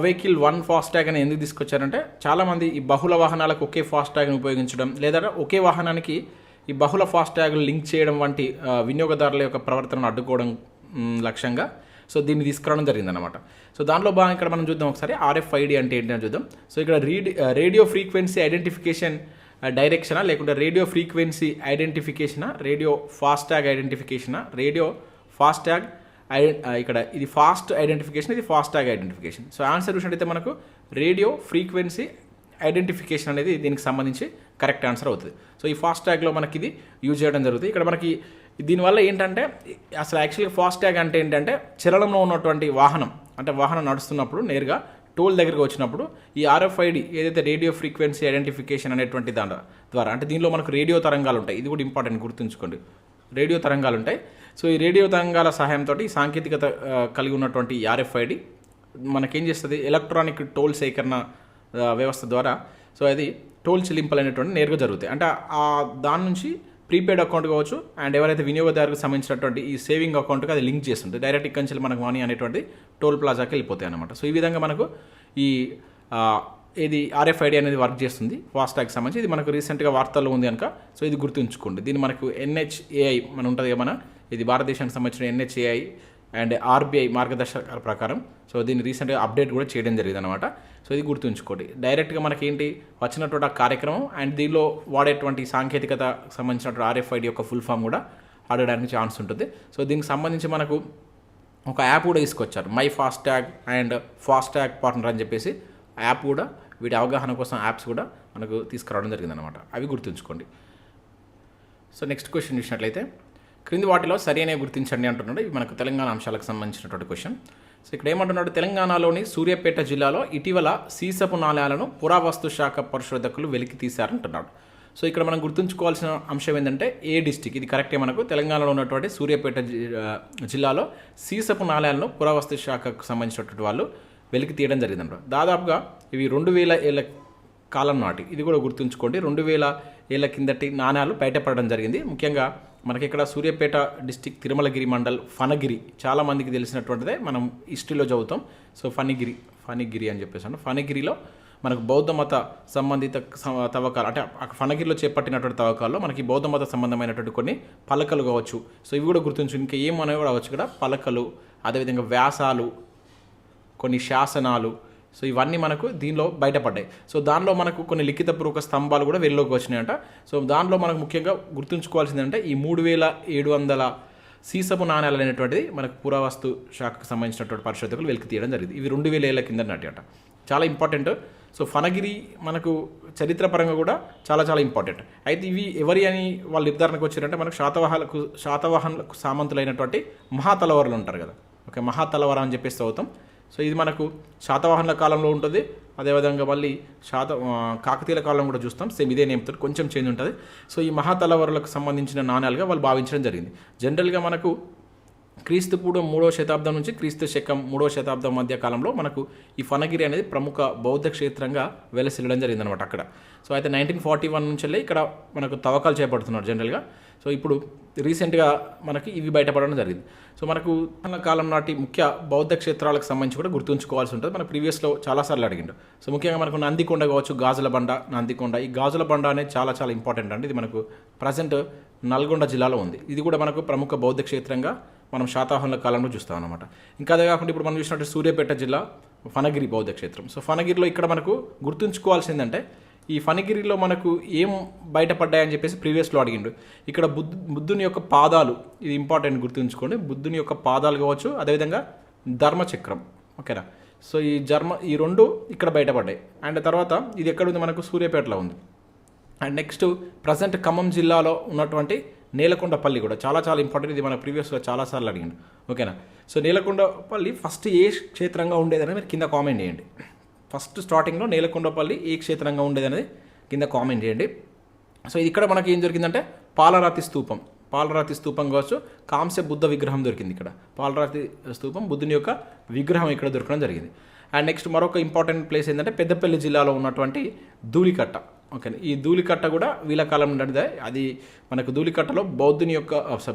[SPEAKER 1] వెహికల్ 1 ఫాస్టాగ్ అని ఎందుకు తీసుకొచ్చారంటే, చాలామంది ఈ బహుళ వాహనాలకు ఒకే ఫాస్టాగ్ని ఉపయోగించడం, లేదా ఒకే వాహనానికి ఈ బహుళ ఫాస్టాగ్లు లింక్ చేయడం వంటి వినియోగదారుల యొక్క ప్రవర్తనను అడ్డుకోవడం లక్ష్యంగా సో దీన్ని తీసుకురావడం జరిగిందనమాట. సో దానిలో భాగంగా ఇక్కడ మనం చూద్దాం ఒకసారి RFID అంటే ఏంటని చూద్దాం. సో ఇక్కడ రేడియో ఫ్రీక్వెన్సీ ఐడెంటిఫికేషన్ డైరెక్షనా, లేకుంటే రేడియో ఫ్రీక్వెన్సీ ఐడెంటిఫికేషనా, రేడియో ఫాస్టాగ్ ఐడెంటిఫికేషనా, రేడియో ఫాస్టాగ్ ఇక్కడ ఇది ఫాస్ట్ ఐడెంటిఫికేషన్, ఇది ఫాస్టాగ్ ఐడెంటిఫికేషన్. సో ఆన్సర్ చూసినట్టయితే మనకు రేడియో ఫ్రీక్వెన్సీ ఐడెంటిఫికేషన్ అనేది దీనికి సంబంధించి కరెక్ట్ ఆన్సర్ అవుతుంది. సో ఈ ఫాస్టాగ్లో మనకి ఇది యూజ్ చేయడం జరుగుతుంది. ఇక్కడ మనకి దీనివల్ల ఏంటంటే, అసలు యాక్చువల్గా ఫాస్టాగ్ అంటే ఏంటంటే చలనంలో ఉన్నటువంటి వాహనం, అంటే వాహనం నడుస్తున్నప్పుడు నేరుగా టోల్ దగ్గరికి వచ్చినప్పుడు ఈ ఆర్ఎఫ్ఐడి ఏదైతే రేడియో ఫ్రీక్వెన్సీ ఐడెంటిఫికేషన్ అనేటువంటి దాని ద్వారా, అంటే దీనిలో మనకు రేడియో తరంగాలు ఉంటాయి, ఇది కూడా ఇంపార్టెంట్ గుర్తుంచుకోండి, రేడియో తరంగాలు ఉంటాయి. సో ఈ రేడియో తరంగాల సహాయంతో ఈ సాంకేతికత కలిగి ఉన్నటువంటి ఈ ఆర్ఎఫ్ఐడి మనకేం చేస్తుంది, ఎలక్ట్రానిక్ టోల్ సేకరణ వ్యవస్థ ద్వారా సో అది టోల్ చెల్లింపులు అనేటువంటి నేరుగా జరుగుతాయి. అంటే దాని నుంచి ప్రీపెయిడ్ అకౌంట్ కావచ్చు అండ్ ఎవరైతే వినియోగదారుకు సంబంధించినటువంటి ఈ సేవింగ్ అకౌంట్కి అది లింక్ చేస్తుంది. డైరెక్ట్ ఇక్కడి నుంచి మనకు మనీ అనేటువంటి టోల్ ప్లాజాకి వెళ్ళిపోతాయి అనమాట. సో ఈ విధంగా మనకు ఈ ఇది ఆర్ఎఫ్ఐడి అనేది వర్క్ చేస్తుంది ఫాస్టాగ్ సంబంధించి. ఇది మనకు రీసెంట్గా వార్తల్లో ఉంది కనుక సో ఇది గుర్తుంచుకోండి. దీన్ని మనకు NHAI మన ఉంటుంది కదా, ఇది భారతదేశానికి సంబంధించిన NHAI అండ్ RBI మార్గదర్శకాల ప్రకారం సో దీన్ని రీసెంట్గా అప్డేట్ కూడా చేయడం జరిగింది అనమాట. సో ఇది గుర్తుంచుకోండి. డైరెక్ట్గా మనకేంటి వచ్చినటువంటి ఆ కార్యక్రమం అండ్ దీనిలో వాడేటువంటి సాంకేతికత సంబంధించినటువంటి ఆర్ఎఫ్ఐడి యొక్క ఫుల్ ఫామ్ కూడా అడగడానికి ఛాన్స్ ఉంటుంది. సో దీనికి సంబంధించి మనకు ఒక యాప్ కూడా తీసుకొచ్చారు, my FASTag and FASTag partner అని చెప్పేసి యాప్ కూడా, వీటి అవగాహన కోసం యాప్స్ కూడా మనకు తీసుకురావడం జరిగిందనమాట. అవి గుర్తుంచుకోండి. సో నెక్స్ట్ క్వశ్చన్ చూసినట్లయితే, క్రింది వాటిలో సరైనవి గుర్తించండి అంటున్నాడు. ఇవి మనకు తెలంగాణ అంశాలకు సంబంధించినటువంటి క్వశ్చన్. సో ఇక్కడ ఏమంటున్నాడు, తెలంగాణలోని సూర్యాపేట జిల్లాలో ఇటీవల సీసపు నాళాలను పురావస్తు శాఖ పరిశోధకులు వెలికి తీశారంటున్నాడు. సో ఇక్కడ మనం గుర్తుంచుకోవాల్సిన అంశం ఏంటంటే ఏ డిస్టిక్, ఇది కరెక్టే. మనకు తెలంగాణలో ఉన్నటువంటి సూర్యాపేట జిల్లాలో సీసపు నాళాలను పురావస్తు శాఖకు సంబంధించినటువంటి వాళ్ళు వెలికి తీయడం జరిగిందంట. దాదాపుగా ఇవి 2000 ఏళ్ళ కాలం నాటి, ఇది కూడా గుర్తుంచుకోండి. 2000 ఏళ్ళ కిందటి నాణ్యాలు బయటపడడం జరిగింది. ముఖ్యంగా మనకి ఇక్కడ సూర్యాపేట డిస్టిక్ తిరుమలగిరి మండల్ ఫణగిరి, చాలామందికి తెలిసినటువంటిదే, మనం హిస్టరీలో చదువుతాం. సో ఫణిగిరి అని చెప్పేసి ఫణగిరిలో మనకు బౌద్ధ మత సంబంధిత తవ్వకాలు, అంటే ఫణగిరిలో చేపట్టినటువంటి తవ్వకాల్లో మనకి బౌద్ధ మత సంబంధమైనటువంటి కొన్ని పలకలు కావచ్చు. సో ఇవి కూడా గుర్తుంచు, ఇంకా ఏమనేవి కూడా కావచ్చు ఇక్కడ, పలకలు, అదేవిధంగా వ్యాసాలు, కొన్ని శాసనాలు, సో ఇవన్నీ మనకు దీనిలో బయటపడ్డాయి. సో దానిలో మనకు కొన్ని లిఖితపూర్వక స్తంభాలు కూడా వెలుగులోకి వచ్చినాయంట. సో దానిలో మనకు ముఖ్యంగా గుర్తుంచుకోవాల్సిందంటే ఈ 3700 సీసపు నాణ్యాలు అనేటువంటిది మనకు పురావస్తు శాఖకు సంబంధించినటువంటి పరిశోధకులు వెలికి తీయడం జరిగింది. ఇవి 2000 ఏళ్ళ కింద నాటి అంట, చాలా ఇంపార్టెంట్. సో ఫణగిరి మనకు చరిత్రపరంగా కూడా చాలా చాలా ఇంపార్టెంట్. అయితే ఇవి ఎవరి అని వాళ్ళు నిర్ధారణకు వచ్చారంటే, మనకు శాతవాహనులకు సామంతులైనటువంటి మహాతలవరులు ఉంటారు కదా, ఓకే, మహాతలవర అని చెప్పేసి చదువుతాం. సో ఇది మనకు శాతవాహనుల కాలంలో ఉంటుంది. అదేవిధంగా మళ్ళీ కాకతీయుల కాలం కూడా చూస్తాం, సేమ్ ఇదే నేమ్తో, కొంచెం చేంజ్ ఉంటుంది. సో ఈ మహాతలవరులకు సంబంధించిన నాణ్యాలుగా వాళ్ళు భావించడం జరిగింది. జనరల్గా మనకు క్రీస్తు పూర్వం 3వ శతాబ్దం నుంచి క్రీస్తు శకం 3వ శతాబ్దం మధ్య కాలంలో మనకు ఈ ఫణగిరి అనేది ప్రముఖ బౌద్ధ క్షేత్రంగా వెలసిల్లడం జరిగిందనమాట అక్కడ. సో అయితే 1941 నుంచి వెళ్ళి ఇక్కడ మనకు తవ్వకాలు చేపడుతున్నారు జనరల్గా. సో ఇప్పుడు రీసెంట్గా మనకి ఇవి బయటపడడం జరిగింది. సో మనకు కాలం నాటి ముఖ్య బౌద్ధ క్షేత్రాలకు సంబంధించి కూడా గుర్తుంచుకోవాల్సి ఉంటుంది. మన ప్రీవియస్లో చాలాసార్లు అడిగిండు. సో ముఖ్యంగా మనకు నందికొండ కావచ్చు, గాజుల బండ, నందికొండ. ఈ గాజుల బండ అనేది చాలా చాలా ఇంపార్టెంట్ అండి. ఇది మనకు ప్రజెంట్ నల్గొండ జిల్లాలో ఉంది. ఇది కూడా మనకు ప్రముఖ బౌద్ధ క్షేత్రంగా మనం శాతవాహనుల కాలంలో చూస్తాం అనమాట. ఇంకా అదే కాకుండా ఇప్పుడు మనం చూసినట్టు సూర్యాపేట జిల్లా ఫణగిరి బౌద్ధ క్షేత్రం. సో ఫణగిరిలో ఇక్కడ మనకు గుర్తుంచుకోవాల్సిందంటే, ఈ ఫణగిరిలో మనకు ఏం బయటపడ్డాయని చెప్పేసి ప్రీవియస్లో అడిగిండు. ఇక్కడ బుద్ధుని యొక్క పాదాలు, ఇది ఇంపార్టెంట్ గుర్తుంచుకోండి. బుద్ధుని యొక్క పాదాలు కావచ్చు, అదేవిధంగా ధర్మచక్రం, ఓకేనా. సో ఈ రెండు ఇక్కడ బయటపడ్డాయి. అండ్ తర్వాత ఇది ఎక్కడుంది, మనకు సూర్యాపేటలో ఉంది. అండ్ నెక్స్ట్ ప్రజెంట్ ఖమ్మం జిల్లాలో ఉన్నటువంటి నేలకొండపల్లి కూడా చాలా చాలా ఇంపార్టెంట్. ఇది మన ప్రీవియస్గా చాలాసార్లు అడిగిండు, ఓకేనా. సో నేలకొండపల్లి ఫస్ట్ ఏ క్షేత్రంగా ఉండేదని మీరు కింద కామెంట్ చేయండి. ఫస్ట్ స్టార్టింగ్లో నేలకొండపల్లి ఏ క్షేత్రంగా ఉండేది అనేది కింద కామెంట్ చేయండి. సో ఇది ఇక్కడ మనకి ఏం దొరికిందంటే పాలరాతి స్తూపం కావచ్చు, కాంస్య బుద్ధ విగ్రహం దొరికింది ఇక్కడ. పాలరాతి స్తూపం, బుద్ధుని యొక్క విగ్రహం ఇక్కడ దొరకడం జరిగింది. అండ్ నెక్స్ట్ మరొక ఇంపార్టెంట్ ప్లేస్ ఏంటంటే పెద్దపల్లి జిల్లాలో ఉన్నటువంటి ధూళికట్ట, ఓకే. ఈ ధూళికట్ట కూడా వీళ్ళ కాలం నడిదే. అది మనకు ధూళికట్టలో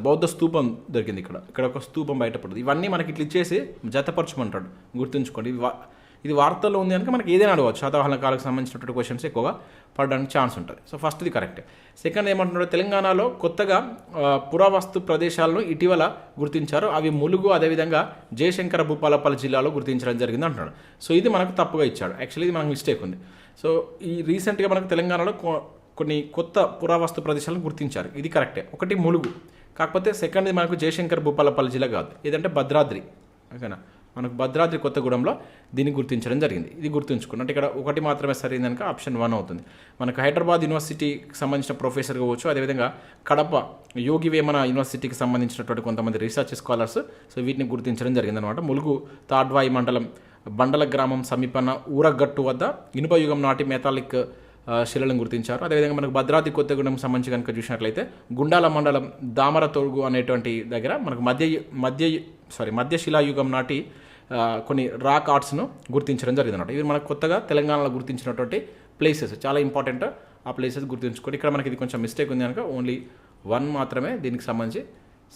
[SPEAKER 1] బౌద్ధ స్తూపం దొరికింది. ఇక్కడ ఒక స్తూపం బయటపడుతుంది. ఇవన్నీ మనకి ఇట్లా ఇచ్చేసి జతపరచమంటాడు, గుర్తుంచుకోండి. ఇది వార్తల్లో ఉంది కనుక మనకి ఏదైనా అడగవచ్చు. శాతవాహన కాలకు సంబంధించినటువంటి క్వశ్చన్స్ ఎక్కువగా పడడానికి ఛాన్స్ ఉంటుంది. సో ఫస్ట్ ఇది కరెక్టే. సెకండ్ ఏమంటున్నాడు, తెలంగాణలో కొత్తగా పురావస్తు ప్రదేశాలను ఇటీవల గుర్తించారు. అవి ములుగు, అదేవిధంగా జయశంకర భూపాలపల్లి జిల్లాలో గుర్తించడం జరిగింది అంటున్నాడు. సో ఇది మనకు తప్పుగా ఇచ్చాడు. యాక్చువల్లీ ఇది మనకు మిస్టేక్ ఉంది. సో ఈ రీసెంట్గా మనకు తెలంగాణలో కొన్ని కొత్త పురావస్తు ప్రదేశాలను గుర్తించారు, ఇది కరెక్టే. ఒకటి ములుగు, కాకపోతే సెకండ్ది మనకు జయశంకర్ భూపాలపల్లి జిల్లా కాదు, ఏదంటే భద్రాద్రి, ఓకేనా. మనకు భద్రాద్రి కొత్తగూడెంలో దీన్ని గుర్తించడం జరిగింది. ఇది గుర్తుంచుకున్నట్టు ఇక్కడ ఒకటి మాత్రమే సరైంది కనుక ఆప్షన్ 1 అవుతుంది. మనకు హైదరాబాద్ యూనివర్సిటీకి సంబంధించిన ప్రొఫెసర్ కావచ్చు, అదేవిధంగా కడప యోగి వేమన యూనివర్సిటీకి సంబంధించినటువంటి కొంతమంది రీసెర్చ్ స్కాలర్స్ సో వీటిని గుర్తించడం జరిగిందనమాట. ములుగు తాడ్వాయి మండలం బండల గ్రామం సమీపన ఊరగట్టు వద్ద ఇనుప యుగం నాటి మెటాలిక్ శిలలను గుర్తించారు. అదేవిధంగా మనకు భద్రాద్రి కొత్తగూడెం సంబంధించి కనుక చూసినట్లయితే గుండాల మండలం దామరతోగు అనేటువంటి దగ్గర మనకు మధ్య శిలాయుగం నాటి కొన్ని రాక్ ఆర్ట్స్ను గుర్తించడం జరిగింది అన్నమాట. ఇవి మనకు కొత్తగా తెలంగాణలో గుర్తించినటువంటి ప్లేసెస్, చాలా ఇంపార్టెంట్. ఆ ప్లేసెస్ గుర్తుంచుకోండి. ఇక్కడ మనకి ఇది కొంచెం మిస్టేక్ ఉంది కనుక ఓన్లీ 1 మాత్రమే దీనికి సంబంధించి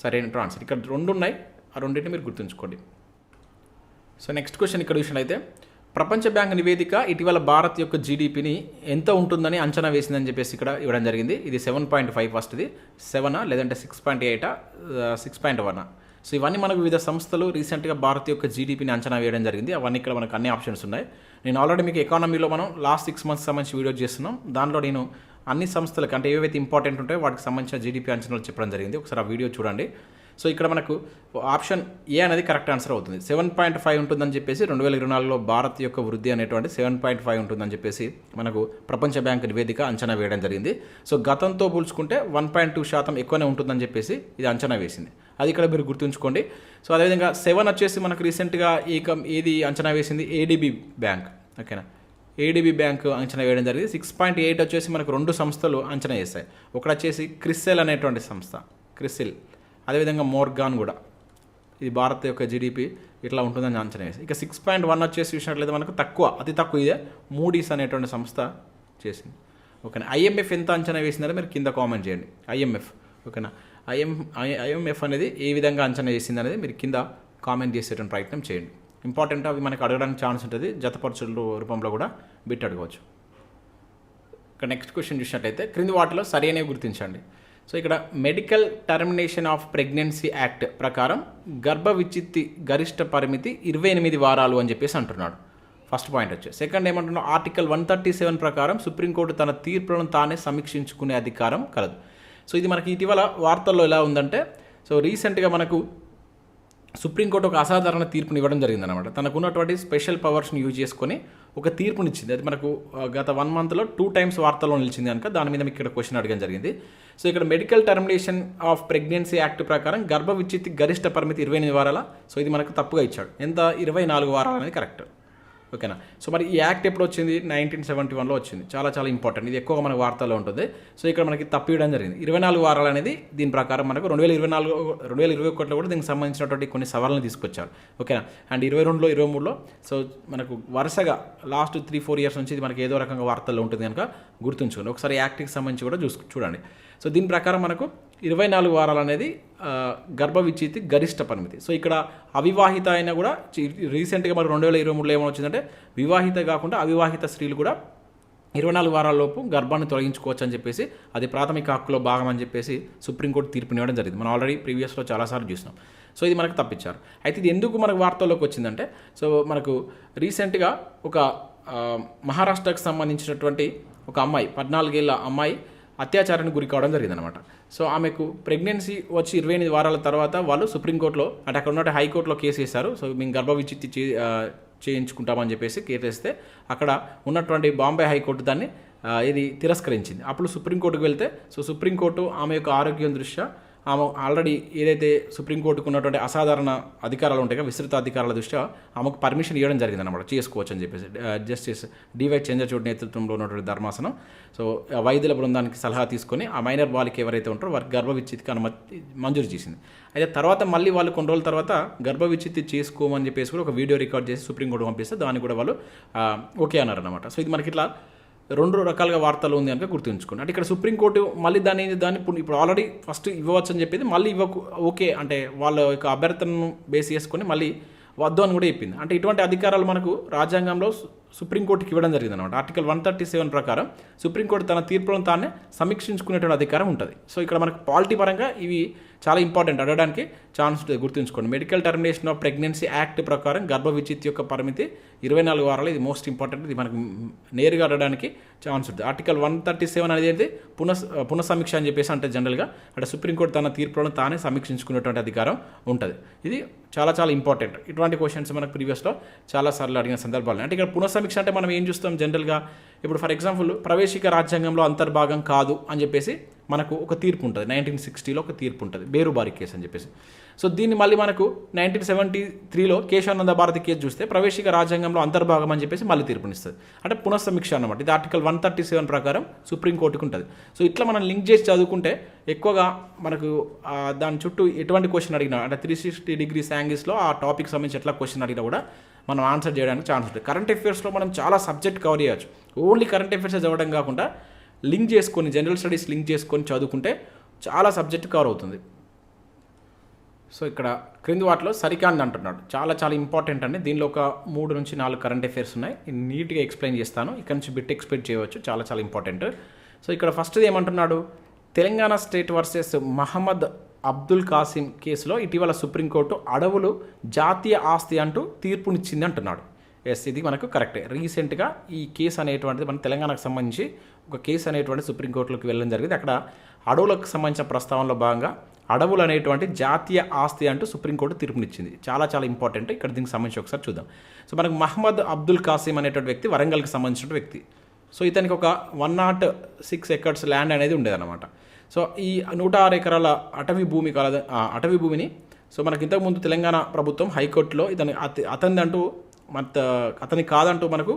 [SPEAKER 1] సరైన ఆన్సర్. ఇక్కడ 2 ఉన్నాయి, ఆ రెండింటిని మీరు గుర్తుంచుకోండి. సో నెక్స్ట్ క్వశ్చన్ ఇక్కడ చూసినట్లయితే ప్రపంచ బ్యాంక్ నివేదిక ఇటీవల భారత్ యొక్క జీడిపిని ఎంత ఉంటుందని అంచనా వేసిందని చెప్పేసి ఇక్కడ ఇవ్వడం జరిగింది. ఇది 7.5 ఫస్ట్ది, 7 లేదంటే 6.8 6.1. సో ఇవన్నీ మనకు వివిధ సంస్థలు రీసెంట్గా భారత్ యొక్క జీడిపిని అంచనా వేయడం జరిగింది. అవన్నీ ఇక్కడ మనకు అన్ని ఆప్షన్స్ ఉన్నాయి. నేను ఆల్రెడీ మీకు ఎకానమీలో మనం లాస్ట్ 6 మంత్స్ సంబంధించి వీడియో చేస్తున్నాం. దాంట్లో నేను అన్ని సంస్థలకు అంటే ఏవైతే ఇంపార్టెంట్ ఉంటాయో వాటికి సంబంధించిన జీడిపి అంచనాలు చెప్పడం జరిగింది. ఒకసారి ఆ వీడియో చూడండి. సో ఇక్కడ మనకు ఆప్షన్ ఏ అనేది కరెక్ట్ ఆన్సర్ అవుతుంది. 7.5 ఉంటుందని చెప్పేసి 2024లో భారత్ యొక్క వృద్ధి అనేటువంటి 7.5 ఉంటుందని చెప్పేసి మనకు ప్రపంచ బ్యాంక్ నివేదిక అంచనా వేయడం జరిగింది. సో గతంతో పోల్చుకుంటే 1.2% ఎక్కువనే ఉంటుందని చెప్పేసి ఇది అంచనా వేసింది. అది ఇక్కడ మీరు గుర్తుంచుకోండి. సో అదేవిధంగా 7 వచ్చేసి మనకు రీసెంట్గా ఏది అంచనా వేసింది, ఏడీబీ బ్యాంక్. ఓకేనా, ఏడీబీ బ్యాంక్ అంచనా వేయడం జరిగింది. 6.8 వచ్చేసి మనకు 2 సంస్థలు అంచనా వేస్తాయి. ఒకటి వచ్చేసి క్రిస్సెల్ అనేటువంటి సంస్థ, క్రిస్సెల్. అదేవిధంగా మోర్గాన్ కూడా, ఇది భారత్ యొక్క జీడిపి ఇట్లా ఉంటుందని అంచనా వేసి. ఇక 6.1 వచ్చేసి చూసినట్లయితే మనకు అతి తక్కువ ఇదే మూడీస్ అనేటువంటి సంస్థ చేసింది. ఓకేనా, ఐఎంఎఫ్ ఎంత అంచనా వేసిందని మీరు కింద కామెంట్ చేయండి. ఐఎంఎఫ్, ఓకేనా, ఐఎంఎఫ్ అనేది ఏ విధంగా అంచనా వేసింది అనేది మీరు కింద కామెంట్ చేసేటువంటి ప్రయత్నం చేయండి. ఇంపార్టెంట్, అవి మనకు అడగడానికి ఛాన్స్ ఉంటుంది. జతపరచుల రూపంలో కూడా బిట్ అడగవచ్చు. ఇక నెక్స్ట్ క్వశ్చన్ చూసినట్లయితే క్రింది వాటిలో సరైనవి గుర్తించండి. సో ఇక్కడ medical termination of pregnancy act ప్రకారం గర్భ విచ్ఛిత్తి గరిష్ట పరిమితి 28 వారాలు అని చెప్పేసి అంటున్నాడు. ఫస్ట్ పాయింట్ వచ్చి. సెకండ్ ఏమంటున్నాడు, ఆర్టికల్ 137 ప్రకారం సుప్రీంకోర్టు తన తీర్పులను తానే సమీక్షించుకునే అధికారం కలదు. సో ఇది మనకి ఇటీవల వార్తల్లో ఎలా ఉందంటే, సో రీసెంట్గా మనకు సుప్రీంకోర్టు ఒక అసాధారణ తీర్పుని ఇవ్వడం జరిగిందనమాట. తనకు ఉన్నటువంటి స్పెషల్ పవర్స్ని యూజ్ చేసుకొని ఒక తీర్పునిచ్చింది. అది మనకు గత 1 మంత్లో 2 టైమ్స్ వార్తల్లో నిలిచింది కనుక దాని మీద మీకు ఇక్కడ క్వశ్చన్ అడగడం జరిగింది. సో ఇక్కడ medical termination of pregnancy act ప్రకారం గర్భ విచ్ఛిత్తి గరిష్ట పరిమితి 28 వారాల. సో ఇది మనకు తప్పుగా ఇచ్చాడు. ఎంత, 24 వారాలు అనేది కరెక్ట్. ఓకేనా. సో మరి ఈ యాక్ట్ ఎప్పుడు వచ్చింది, 1971లో వచ్చింది. చాలా చాలా ఇంపార్టెంట్, ఇది ఎక్కువగా మనకు వార్తల్లో ఉంటుంది. సో ఇక్కడ మనకి తప్పు ఇవ్వడం జరిగింది. 24 వారాలు అనేది దీని ప్రకారం మనకు 2021లో కూడా దీనికి సంబంధించినటువంటి కొన్ని సవాళ్ళని తీసుకొచ్చారు. ఓకేనా. అండ్ 22లో 23లో సో మనకు వరుసగా లాస్ట్ 3-4 ఇయర్స్ నుంచి ఇది మనకి ఏదో రకంగా వార్తల్లో ఉంటుంది కనుక గుర్తుంచుకోండి. ఒకసారి యాక్ట్కి సంబంధించి కూడా చూడండి. సో దీని ప్రకారం మనకు 24 వారాలు అనేది గర్భ విచ్ఛిత్తి గరిష్ట పరిమితి. సో ఇక్కడ అవివాహిత అయినా కూడా రీసెంట్గా మరి 2023లో ఏమైనా వచ్చిందంటే వివాహిత కాకుండా అవివాహిత స్త్రీలు కూడా 24 వారాలలోపు గర్భాన్ని తొలగించుకోవచ్చు అని చెప్పేసి అది ప్రాథమిక హక్కులో భాగం అని చెప్పేసి సుప్రీంకోర్టు తీర్పునివ్వడం జరిగింది. మనం ఆల్రెడీ ప్రీవియస్లో చాలాసార్లు చూసినాం. సో ఇది మనకు తప్పించారు. అయితే ఇది ఎందుకు మనకు వార్తల్లోకి వచ్చిందంటే, సో మనకు రీసెంట్గా ఒక మహారాష్ట్రకు సంబంధించినటువంటి ఒక అమ్మాయి, 14 ఏళ్ళ అమ్మాయి అత్యాచారానికి గురి కావడం జరిగిందనమాట. సో ఆమెకు ప్రెగ్నెన్సీ వచ్చి 28 వారాల తర్వాత వాళ్ళు సుప్రీంకోర్టులో అంటే అక్కడ ఉన్న హైకోర్టులో కేసు వేశారు. సో మేము గర్భ విచ్ఛిత్తి చేయించుకుంటామని చెప్పేసి కేసు వేస్తే అక్కడ ఉన్నటువంటి బాంబే హైకోర్టు దాన్ని ఇది తిరస్కరించింది. అప్పుడు సుప్రీంకోర్టుకు వెళ్తే సో సుప్రీంకోర్టు ఆమె యొక్క ఆరోగ్యం దృష్ట్యా ఆమె ఆల్రెడీ ఏదైతే సుప్రీంకోర్టుకు ఉన్నటువంటి అసాధారణ అధికారాలు ఉంటాయో విస్తృత అధికారాల దృష్ట్యా ఆమెకు పర్మిషన్ ఇవ్వడం జరిగిందన్నమాట, చేసుకోవచ్చు అని చెప్పేసి. జస్టిస్ డివై చంద్రచూడ్ నేతృత్వంలో ఉన్నటువంటి ధర్మాసనం సో వైద్యుల బృందానికి సలహా తీసుకొని ఆ మైనర్ బాలిక ఎవరైతే ఉంటారో వారికి గర్భ విచ్ఛిత్తికి అనుమతి మంజూరు చేసింది. అయితే తర్వాత మళ్ళీ వాళ్ళు కొన్ని రోజుల తర్వాత గర్భ విచ్ఛిత్తి చేసుకోమని చెప్పేసి కూడా ఒక వీడియో రికార్డ్ చేసి సుప్రీంకోర్టు పంపిస్తే దాన్ని కూడా వాళ్ళు ఓకే అన్నారన్నమాట. సో ఇది మనకి ఇట్లా 2 రకాలుగా వార్తలు ఉంది కనుక గుర్తుంచుకోండి. అంటే ఇక్కడ సుప్రీంకోర్టు మళ్ళీ దాన్ని ఇప్పుడు ఆల్రెడీ ఫస్ట్ ఇవ్వవచ్చు అని చెప్పింది, మళ్ళీ ఓకే అంటే వాళ్ళ యొక్క అభ్యర్థనను బేస్ చేసుకొని మళ్ళీ వద్దు అని కూడా చెప్పింది. అంటే ఇటువంటి అధికారాలు మనకు రాజ్యాంగంలో సుప్రీంకోర్టుకి ఇవ్వడం జరిగింది అనమాట. ఆర్టికల్ 137 ప్రకారం సుప్రీంకోర్టు తన తీర్పులను తానే సమీక్షించుకునేటువంటి అధికారం ఉంటుంది. సో ఇక్కడ మనకు పాలిటీ పరంగా ఇవి చాలా ఇంపార్టెంట్, అడగడానికి ఛాన్స్ ఉంటుంది, గుర్తుంచుకోండి. Medical termination of pregnancy act ప్రకారం గర్భ విచ్ఛిత్తి యొక్క పరిమితి 24 వారాలు. ఇది మోస్ట్ ఇంపార్టెంట్, ఇది మనకు నేరుగా అడగడానికి ఛాన్స్ ఉంటుంది. ఆర్టికల్ 137 అనేది పునఃసమీక్ష అని చెప్పేసి అంటే జనరల్గా అంటే సుప్రీంకోర్టు తన తీర్పులను తానే సమీక్షించుకునేటువంటి అధికారం ఉంటుంది. ఇది చాలా చాలా ఇంపార్టెంట్. ఇటువంటి క్వశ్చన్స్ మనకు ప్రీవియస్లో చాలాసార్లు అడిగిన సందర్భాలు. అంటే ఇక్కడ పునఃసమీక్ష పునఃసమీక్ష అంటే మనం ఏం చూస్తాం జనరల్గా, ఇప్పుడు ఫర్ ఎగ్జాంపుల్ ప్రవేశిక రాజ్యాంగంలో అంతర్భాగం కాదు అని చెప్పేసి మనకు ఒక తీర్పు ఉంటుంది, 1960లో ఒక తీర్పు ఉంటుంది, బేరుబారి కేసు అని చెప్పేసి. సో దీన్ని మళ్ళీ మనకు 1973లో కేశవానంద భారతి కేసు చూస్తే ప్రవేశిక రాజ్యాంగంలో అంతర్భాగం అని చెప్పేసి మళ్ళీ తీర్పునిస్తుంది. అంటే పునఃసమీక్ష అన్నమాట. ఇది ఆర్టికల్ 137 ప్రకారం సుప్రీంకోర్టుకు ఉంటుంది. సో ఇట్లా మనం లింక్ చేసి చదువుకుంటే ఎక్కువగా మనకు దాని చుట్టూ ఎటువంటి క్వశ్చన్ అడిగినా, అంటే 360 డిగ్రీస్ యాంగిల్స్లో ఆ టాపిక్ సంబంధించి ఎట్లా క్వశ్చన్ అడిగినా కూడా మనం ఆన్సర్ చేయడానికి ఛాన్స్ ఉంటుంది. కరెంట్ అఫేర్స్లో మనం చాలా సబ్జెక్ట్ కవర్ చేయవచ్చు. ఓన్లీ కరెంట్ అఫేర్స్ చదవడం కాకుండా లింక్ చేసుకొని, జనరల్ స్టడీస్ లింక్ చేసుకొని చదువుకుంటే చాలా సబ్జెక్ట్ కవర్ అవుతుంది. సో ఇక్కడ క్రింది వాటిలో సరికాంది అంటున్నాడు. చాలా చాలా ఇంపార్టెంట్ అండి. దీనిలో ఒక 3 నుంచి 4 కరెంట్ అఫేర్స్ ఉన్నాయి. నీట్గా ఎక్స్ప్లెయిన్ చేస్తాను. ఇక్కడ నుంచి బిట్ ఎక్స్పెక్ట్ చేయవచ్చు. చాలా చాలా ఇంపార్టెంట్. సో ఇక్కడ ఫస్ట్ది ఏమంటున్నాడు, తెలంగాణ స్టేట్ వర్సెస్ మహమ్మద్ అబ్దుల్ కాసిం కేసులో ఇటీవల సుప్రీంకోర్టు అడవులు జాతీయ ఆస్తి అంటూ తీర్పునిచ్చింది అంటున్నాడు. ఎస్, ఇది మనకు కరెక్టే. రీసెంట్గా ఈ కేసు అనేటువంటిది మన తెలంగాణకు సంబంధించి ఒక కేసు అనేటువంటి సుప్రీంకోర్టులోకి వెళ్ళడం జరిగింది. అక్కడ అడవులకు సంబంధించిన ప్రస్తావనలో భాగంగా అడవులు అనేటువంటి జాతీయ ఆస్తి అంటూ సుప్రీంకోర్టు తీర్పునిచ్చింది. చాలా చాలా ఇంపార్టెంట్. ఇక్కడ దీనికి సంబంధించి ఒకసారి చూద్దాం. సో మనకు మహమ్మద్ అబ్దుల్ కాసిం అనేటువంటి వ్యక్తి వరంగల్కి సంబంధించిన వ్యక్తి. సో ఇతనికి ఒక 106 ఎకర్స్ ల్యాండ్ అనేది ఉండేదన్నమాట. సో ఈ 106 ఎకరాల అటవీ భూమిని సో మనకి ఇంతకుముందు తెలంగాణ ప్రభుత్వం హైకోర్టులో అతనిది అంటూ అతనికి కాదంటూ మనకు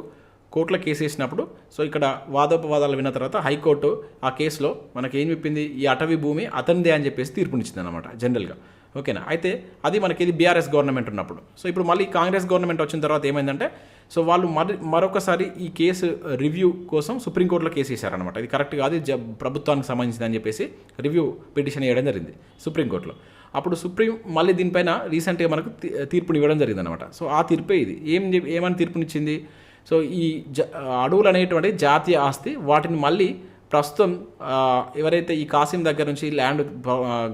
[SPEAKER 1] కోర్టులో కేసు వేసినప్పుడు, సో ఇక్కడ వాదోపవాదాలు విన్న తర్వాత హైకోర్టు ఆ కేసులో మనకి ఏం చెప్పింది, ఈ అటవీ భూమి అతనిదే అని చెప్పేసి తీర్పునిచ్చింది అనమాట జనరల్గా. ఓకేనా. అయితే అది మనకి ఇది బీఆర్ఎస్ గవర్నమెంట్ ఉన్నప్పుడు. సో ఇప్పుడు మళ్ళీ కాంగ్రెస్ గవర్నమెంట్ వచ్చిన తర్వాత ఏమైందంటే, సో వాళ్ళు మరొకసారి ఈ కేసు రివ్యూ కోసం సుప్రీంకోర్టులో కేసు వేశారనమాట. ఇది కరెక్ట్ కాదు, ఇది ప్రభుత్వానికి సంబంధించింది అని చెప్పేసి రివ్యూ పిటిషన్ వేయడం జరిగింది సుప్రీంకోర్టులో. అప్పుడు సుప్రీం మళ్ళీ దీనిపైన రీసెంట్గా మనకు తీర్పుని ఇవ్వడం జరిగింది అనమాట. సో ఆ తీర్పే ఇది. ఏమని తీర్పునిచ్చింది, సో ఈ అడవులు అనేటువంటి జాతీయ ఆస్తి, వాటిని మళ్ళీ ప్రస్తుతం ఎవరైతే ఈ కాసిం దగ్గర నుంచి ల్యాండ్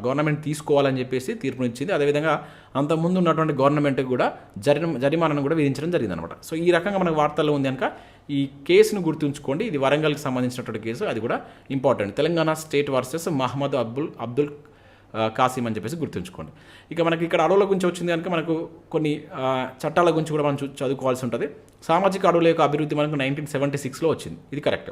[SPEAKER 1] గవర్నమెంట్ తీసుకోవాలని చెప్పేసి తీర్పునిచ్చింది. అదేవిధంగా అంతకుముందు ఉన్నటువంటి గవర్నమెంట్కి కూడా జరిమానాను కూడా విధించడం జరిగింది అనమాట. సో ఈ రకంగా మనకు వార్తల్లో ఉంది కనుక ఈ కేసును గుర్తుంచుకోండి. ఇది వరంగల్కి సంబంధించినటువంటి కేసు, అది కూడా important. Telangana state versus Mohammed Abdul Kasim అని చెప్పేసి గుర్తుంచుకోండి. ఇక మనకి ఇక్కడ అడవుల గురించి వచ్చింది కనుక మనకు కొన్ని చట్టాల గురించి కూడా మనం చదువుకోవాల్సి ఉంటుంది. సామాజిక అడవుల యొక్క అభివృద్ధి మనకు 1976లో వచ్చింది, ఇది కరెక్ట్.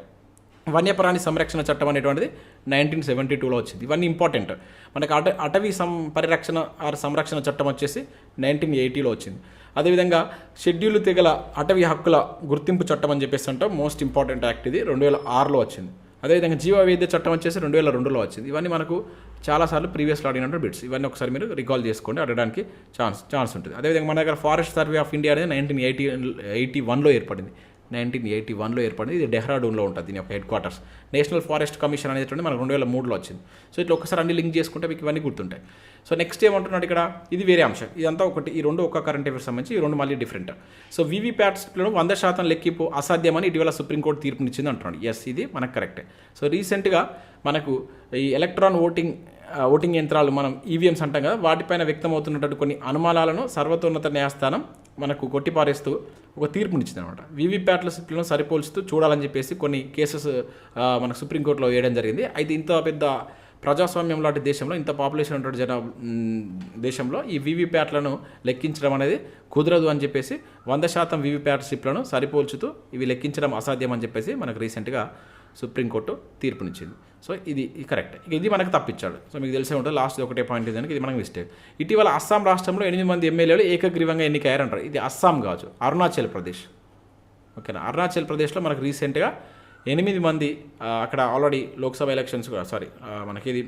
[SPEAKER 1] వన్యప్రాణి సంరక్షణ చట్టం అనేటువంటిది 1972లో వచ్చింది. ఇవన్నీ ఇంపార్టెంట్. మనకు అటవీ పరిరక్షణ సంరక్షణ చట్టం వచ్చేసి 1980లో వచ్చింది. అదేవిధంగా షెడ్యూల్ తెగల అటవీ హక్కుల గుర్తింపు చట్టం అని చెప్పేసి అంటాం, మోస్ట్ ఇంపార్టెంట్ యాక్ట్, ఇది 2006లో వచ్చింది. అదేవిధంగా జీవ వైద్య చట్టం వచ్చేసి 2002లో వచ్చింది. ఇవన్నీ మనకు చాలాసార్లు ప్రీవియస్లో అడిగినట్టు బిట్స్. ఇవన్నీ ఒకసారి మీరు రికాల్ చేసుకోండి, అడగడానికి ఛాన్స్ ఉంటుంది. అదేవిధంగా మన దగ్గర ఫారెస్ట్ సర్వే ఆఫ్ ఇండియా అనేది 1981లో ఏర్పడింది. 1981లో ఏర్పడింది. ఇది డెహ్రాడూన్లో ఉంటుంది దీని యొక్క head quarters. National forest commission అనేటువంటి మనకు 2003లో వచ్చింది. సో ఇట్లా ఒకసారి అన్ని లింక్ చేసుకుంటే మీకు ఇవన్నీ గుర్తుంటాయి. సో నెక్స్ట్ ఏమంటున్నాడు ఇక్కడ, ఇది వేరే అంశం. ఇదంతా ఒకటి, ఈ రెండు ఒక కరెంట్ అఫేర్స్ సంబంధించి, ఈ రెండు మళ్ళీ డిఫరెంట్. సో వీవీప్యాట్స్లను 100% లెక్కింపు అసాధ్యమని ఇటీవల సుప్రీంకోర్టు తీర్పునిచ్చింది అంటున్నాడు. ఎస్, ఇది మనకు కరెక్టే. సో రీసెంట్గా మనకు ఈ ఎలక్ట్రాన్ ఓటింగ్ యంత్రాలు మనం ఈవీఎంస్ అంటాం కదా, వాటిపైన వ్యక్తమవుతున్నటువంటి కొన్ని అనుమానాలను సర్వోన్నత న్యాయస్థానం మనకు కొట్టిపారేస్తూ ఒక తీర్పునిచ్చింది అనమాట. వీవీప్యాట్ల స్లిప్లను సరిపోల్చుతూ చూడాలని చెప్పేసి కొన్ని కేసెస్ మనకు సుప్రీంకోర్టులో వేయడం జరిగింది. అయితే ఇంత పెద్ద ప్రజాస్వామ్యం లాంటి దేశంలో, ఇంత పాపులేషన్ ఉన్నటువంటి దేశంలో ఈ వీవీప్యాట్లను లెక్కించడం అనేది కుదరదు అని చెప్పేసి 100% వీవీప్యాట్ స్లిప్లను సరిపోల్చుతూ ఇవి లెక్కించడం అసాధ్యం అని చెప్పేసి మనకు రీసెంట్గా సుప్రీంకోర్టు తీర్పునిచ్చింది. సో ఇది కరెక్ట్. ఇది మనకు తప్పించాడు. సో మీకు తెలిసే ఉంటుంది, లాస్ట్ ఒకటే పాయింట్ ఇదానికి, ఇది మనకు మిస్టేక్. ఇటీవల అస్సాం రాష్ట్రంలో 8 మంది ఎమ్మెల్యేలు ఏకగ్రీవంగా ఎన్నికయ్యారంటారు. ఇది అస్సాం కావచ్చు, అరుణాచల్ ప్రదేశ్. ఓకేనా. అరుణాచల్ ప్రదేశ్లో మనకు రీసెంట్గా 8 మంది అక్కడ ఆల్రెడీ లోక్సభ ఎలక్షన్స్ కూడా మనకి ఇది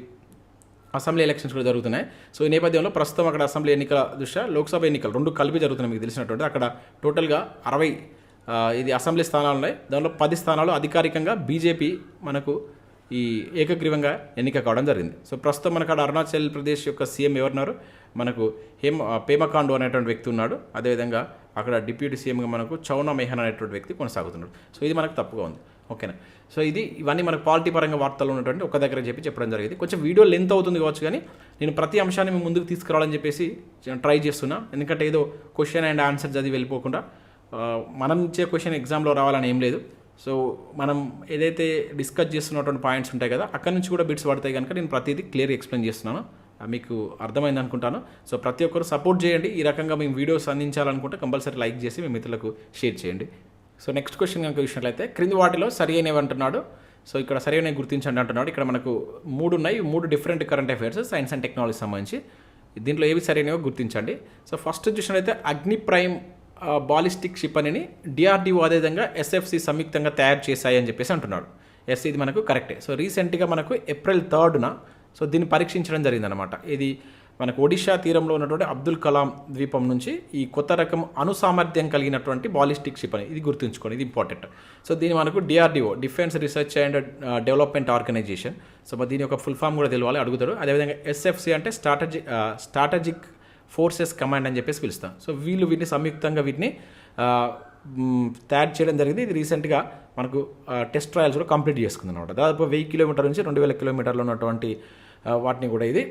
[SPEAKER 1] అసెంబ్లీ ఎలక్షన్స్ కూడా జరుగుతున్నాయి. సో ఈ నేపథ్యంలో ప్రస్తుతం అక్కడ అసెంబ్లీ ఎన్నికల దృష్ట్యా లోక్సభ ఎన్నికలు 2 కలిపి జరుగుతున్నాయి. మీకు తెలిసినటువంటి అక్కడ టోటల్గా 60 ఇది అసెంబ్లీ స్థానాలు ఉన్నాయి. దానిలో 10 స్థానాలు అధికారికంగా బీజేపీ మనకు ఈ ఏకగ్రీవంగా ఎన్నిక కావడం జరిగింది. సో ప్రస్తుతం మనకు అక్కడ అరుణాచల్ ప్రదేశ్ యొక్క సీఎం ఎవరున్నారు, మనకు పేమకాండు అనేటువంటి వ్యక్తి ఉన్నాడు. అదేవిధంగా అక్కడ డిప్యూటీ సీఎంగా మనకు చౌనా మెహన్ అనేటువంటి వ్యక్తి కొనసాగుతున్నాడు. సో ఇది మనకు తప్పుగా ఉంది. ఓకేనా. సో ఇవన్నీ మనకు పాలిటీ పరంగా వార్తలు ఉన్నటువంటి ఒక దగ్గర చెప్పడం జరిగింది. కొంచెం వీడియో లెంత్ అవుతుంది కావచ్చు, కానీ నేను ప్రతి అంశాన్ని మేము ముందుకు తీసుకురావాలని చెప్పేసి ట్రై చేస్తున్నా. ఎందుకంటే ఏదో క్వశ్చన్ అండ్ ఆన్సర్ చదివి వెళ్ళిపోకుండా మనం ఇచ్చే క్వశ్చన్ ఎగ్జామ్లో రావాలని ఏం లేదు. సో మనం ఏదైతే డిస్కస్ చేస్తున్నటువంటి పాయింట్స్ ఉంటాయి కదా, అక్కడి నుంచి కూడా బిట్స్ పడతాయి కనుక నేను ప్రతిదీ క్లియర్గా ఎక్స్ప్లెయిన్ చేస్తున్నాను. మీకు అర్థమైంది అనుకుంటాను. సో ప్రతి ఒక్కరు సపోర్ట్ చేయండి. ఈ రకంగా మేము వీడియోస్ అందించాలనుకుంటే కంపల్సరీ లైక్ చేసి మీ మిత్రులకు షేర్ చేయండి. సో నెక్స్ట్ క్వశ్చన్ కనుక చూసినట్లయితే క్రింది వాటిలో సరి అయినవి అంటున్నాడు. సో ఇక్కడ సరి అయినవి గుర్తించండి అంటున్నాడు. ఇక్కడ మనకు 3 ఉన్నాయి, 3 different current affairs science and technology సంబంధించి. దీంట్లో ఏవి సరైనవో గుర్తించండి. సో ఫస్ట్ చూసినట్లయితే అగ్ని ప్రైమ్ బాలిస్టిక్ షిప్ అని డిఆర్డిఓ అదేవిధంగా ఎస్ఎఫ్సి సంయుక్తంగా తయారు చేశాయి అని చెప్పేసి అంటున్నాడు. ఎస్, ఇది మనకు కరెక్టే. సో రీసెంట్గా మనకు ఏప్రిల్ 3న సో దీన్ని పరీక్షించడం జరిగిందనమాట. ఇది మనకు ఒడిషా తీరంలో ఉన్నటువంటి అబ్దుల్ కలాం ద్వీపం నుంచి ఈ కొత్త రకం అణుసామర్థ్యం కలిగినటువంటి బాలిస్టిక్ షిప్ అని, ఇది గుర్తుంచుకోండి, ఇది ఇంపార్టెంట్. సో దీని మనకు DRDO, defence research and development organisation. So దీని యొక్క ఫుల్ ఫామ్ కూడా తెలియాలి, అడుగుతారు. అదేవిధంగా ఎస్ఎఫ్సి అంటే స్ట్రాటజిక్ ఫోర్సెస్ కమాండ్ అని చెప్పేసి పిలుస్తాం. సో వీటిని సంయుక్తంగా వీటిని తయారు చేయడం జరిగింది. ఇది రీసెంట్గా మనకు టెస్ట్ ట్రయల్స్ కూడా కంప్లీట్ చేసుకుంది అనమాట. దాదాపు 1000 కిలోమీటర్ నుంచి 2000 కిలోమీటర్లు ఉన్నటువంటి వాటిని కూడా ఇది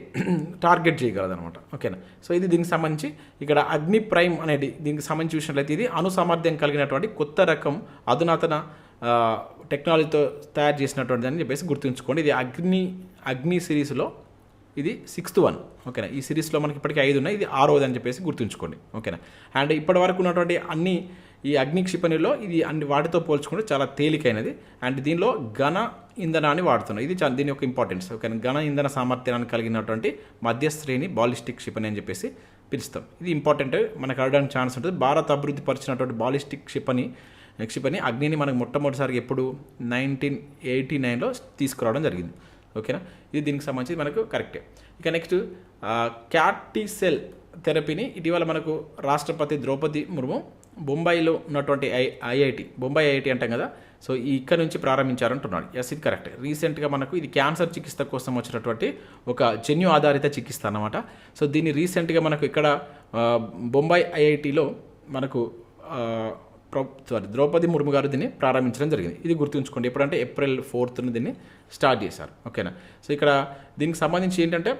[SPEAKER 1] టార్గెట్ చేయగలదనమాట. ఓకేనా. సో ఇది దీనికి సంబంధించి ఇక్కడ అగ్ని ప్రైమ్ అనేది దీనికి సంబంధించి చూసినట్లయితే ఇది అణుసామర్థ్యం కలిగినటువంటి కొత్త రకం అధునాతన టెక్నాలజీతో తయారు చేసినటువంటిది అని చెప్పేసి గుర్తుంచుకోండి. ఇది అగ్ని సిరీస్లో ఇది 6th వన్. ఓకేనా. ఈ సిరీస్లో మనకి ఇప్పటికీ 5 ఉన్నాయి, ఇది 6వది అని చెప్పేసి గుర్తుంచుకోండి. ఓకేనా. అండ్ ఇప్పటి వరకు ఉన్నటువంటి అన్ని ఈ అగ్ని క్షిపణిలో ఇది అన్ని వాటితో పోల్చుకుంటే చాలా తేలికైనది. అండ్ దీనిలో ఘన ఇంధనాన్ని వాడుతున్నాయి, ఇది దీని యొక్క ఇంపార్టెన్స్. ఓకేనా. ఘన ఇంధన సామర్థ్యాన్ని కలిగినటువంటి మధ్యశ్రేణి బాలిస్టిక్ క్షిపణి అని చెప్పేసి పిలుస్తాం. ఇది ఇంపార్టెంట్, మనకు అడగడానికి ఛాన్స్ ఉంటుంది. భారత్ అభివృద్ధి పరిచినటువంటి బాలిస్టిక్ క్షిపణి అగ్నిని మనకు మొట్టమొదటిసారి ఎప్పుడు 1989లో తీసుకురావడం జరిగింది. ఓకేనా. ఇది దీనికి సంబంధించి మనకు కరెక్టే. ఇక నెక్స్ట్ క్యాటిసెల్ థెరపీని ఇటీవల మనకు రాష్ట్రపతి ద్రౌపది ముర్ము బొంబాయిలో ఉన్నటువంటి బొంబాయి ఐఐటి అంటాం కదా, సో ఇక్కడ నుంచి ప్రారంభించారంటున్నాడు. ఎస్, ఇది కరెక్ట్. రీసెంట్గా మనకు ఇది క్యాన్సర్ చికిత్స కోసం వచ్చినటువంటి ఒక జన్యు ఆధారిత చికిత్స అన్నమాట. సో దీన్ని రీసెంట్గా మనకు ఇక్కడ బొంబాయి ఐఐటిలో మనకు ద్రౌపది ముర్ము గారు దీన్ని ప్రారంభించడం జరిగింది. ఇది గుర్తుంచుకోండి. ఎప్పుడంటే ఏప్రిల్ 4th దీన్ని స్టార్ట్ చేశారు. ఓకేనా. సో ఇక్కడ దీనికి సంబంధించి ఏంటంటే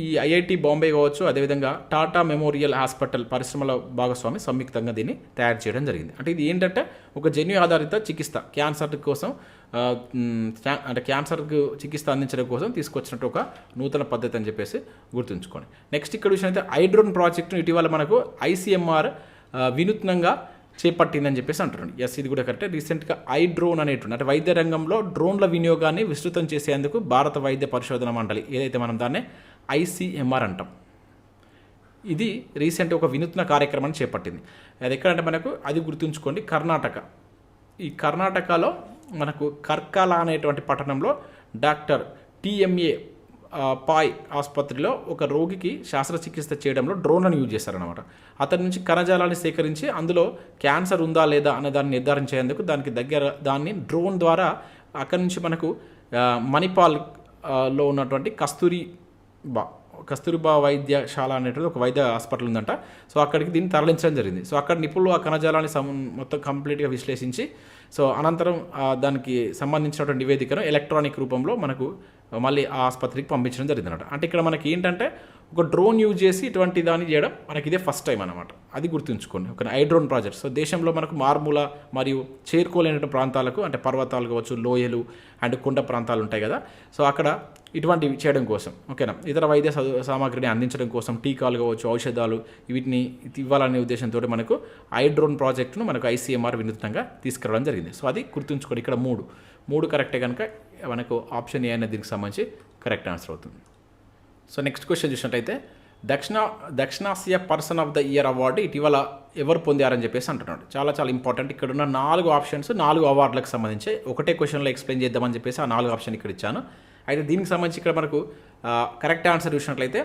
[SPEAKER 1] ఈ ఐఐటి బాంబే కావచ్చు, అదేవిధంగా టాటా మెమోరియల్ హాస్పిటల్ పరిశ్రమల భాగస్వామి సంయుక్తంగా దీన్ని తయారు చేయడం జరిగింది. అంటే ఇది ఏంటంటే ఒక జన్యు ఆధారిత చికిత్స క్యాన్సర్ కోసం, అంటే క్యాన్సర్కు చికిత్స అందించడం కోసం తీసుకొచ్చినట్టు ఒక నూతన పద్ధతి అని చెప్పేసి గుర్తుంచుకోండి. నెక్స్ట్ ఇక్కడ విషయం ఐడ్రోన్ ప్రాజెక్టును ఇటీవల మనకు ఐసీఎంఆర్ వినూత్నంగా చేపట్టిందని చెప్పేసి అంటున్నాడు. ఎస్, ఇది కూడా కరెక్టే. రీసెంట్గా డ్రోన్ అనేటువంటి అంటే వైద్య రంగంలో డ్రోన్ల వినియోగాన్ని విస్తృతం చేసేందుకు భారత వైద్య పరిశోధన మండలి, ఏదైతే మనం దాన్నే ఐసీఎంఆర్ అంటాం, ఇది రీసెంట్గా ఒక వినూత్న కార్యక్రమాన్ని చేపట్టింది. అది ఎక్కడంటే మనకు అది గుర్తుంచుకోండి, కర్ణాటక. ఈ కర్ణాటకలో మనకు కర్కాల అనేటువంటి పట్టణంలో డాక్టర్ టిఎంఏ పాయ్ ఆసుపత్రిలో ఒక రోగికి శస్త్రచికిత్స చేయడంలో డ్రోన్లను యూజ్ చేశారనమాట. అతని నుంచి కణజాలాన్ని సేకరించి అందులో క్యాన్సర్ ఉందా లేదా అనే దాన్ని నిర్ధారించేందుకు దాన్ని డ్రోన్ ద్వారా అక్కడి నుంచి మనకు మణిపాల్లో ఉన్నటువంటి కస్తూరిబా వైద్యశాల అనేటువంటి ఒక వైద్య హాస్పిటల్ ఉందంట. సో అక్కడికి దీన్ని తరలించడం జరిగింది. సో అక్కడ నిపుణులు ఆ కణజాలాన్ని మొత్తం కంప్లీట్గా విశ్లేషించి సో అనంతరం దానికి సంబంధించినటువంటి నివేదికను ఎలక్ట్రానిక్ రూపంలో మనకు మళ్ళీ ఆ ఆసుపత్రికి పంపించడం జరిగిందన్నమాట. అంటే ఇక్కడ మనకి ఏంటంటే ఒక డ్రోన్ యూజ్ చేసి ఇటువంటి దాన్ని చేయడం మనకి ఇదే ఫస్ట్ టైం అనమాట. అది గుర్తుంచుకోండి. ఒక డ్రోన్ ప్రాజెక్ట్. సో దేశంలో మనకు మారుమూల మరియు చేరుకోలేని ప్రాంతాలకు అంటే పర్వతాలు కావచ్చు, లోయలు అండ్ కొండ ప్రాంతాలు ఉంటాయి కదా, సో అక్కడ ఇటువంటివి చేయడం కోసం, ఓకేనా, ఇతర వైద్య సామాగ్రిని అందించడం కోసం టీకాలు కావచ్చు, ఔషధాలు వీటిని ఇవ్వాలనే ఉద్దేశంతో మనకు డ్రోన్ ప్రాజెక్టును మనకు ఐసీఎంఆర్ వినూత్నంగా తీసుకురావడం జరిగింది. సో అది గుర్తుంచుకోండి. ఇక్కడ మూడు కరెక్టే కనుక మనకు ఆప్షన్ ఏ అనేది దీనికి సంబంధించి కరెక్ట్ ఆన్సర్ అవుతుంది. సో నెక్స్ట్ క్వశ్చన్ చూసినట్టయితే దక్షిణాసియా person of the year award ఇటీవల ఎవరు పొందారని చెప్పేసి అంటున్నాడు. చాలా ఇంపార్టెంట్. ఇక్కడ ఉన్న 4 ఆప్షన్స్ 4 అవార్డులకు సంబంధించి ఒకటే క్వశ్చన్లో ఎక్స్ప్లెయిన్ చేద్దామని చెప్పేసి ఆ 4 ఆప్షన్ ఇక్కడ ఇచ్చాను. అయితే దీనికి సంబంధించి ఇక్కడ మనకు కరెక్ట్ ఆన్సర్ చూసినట్లయితే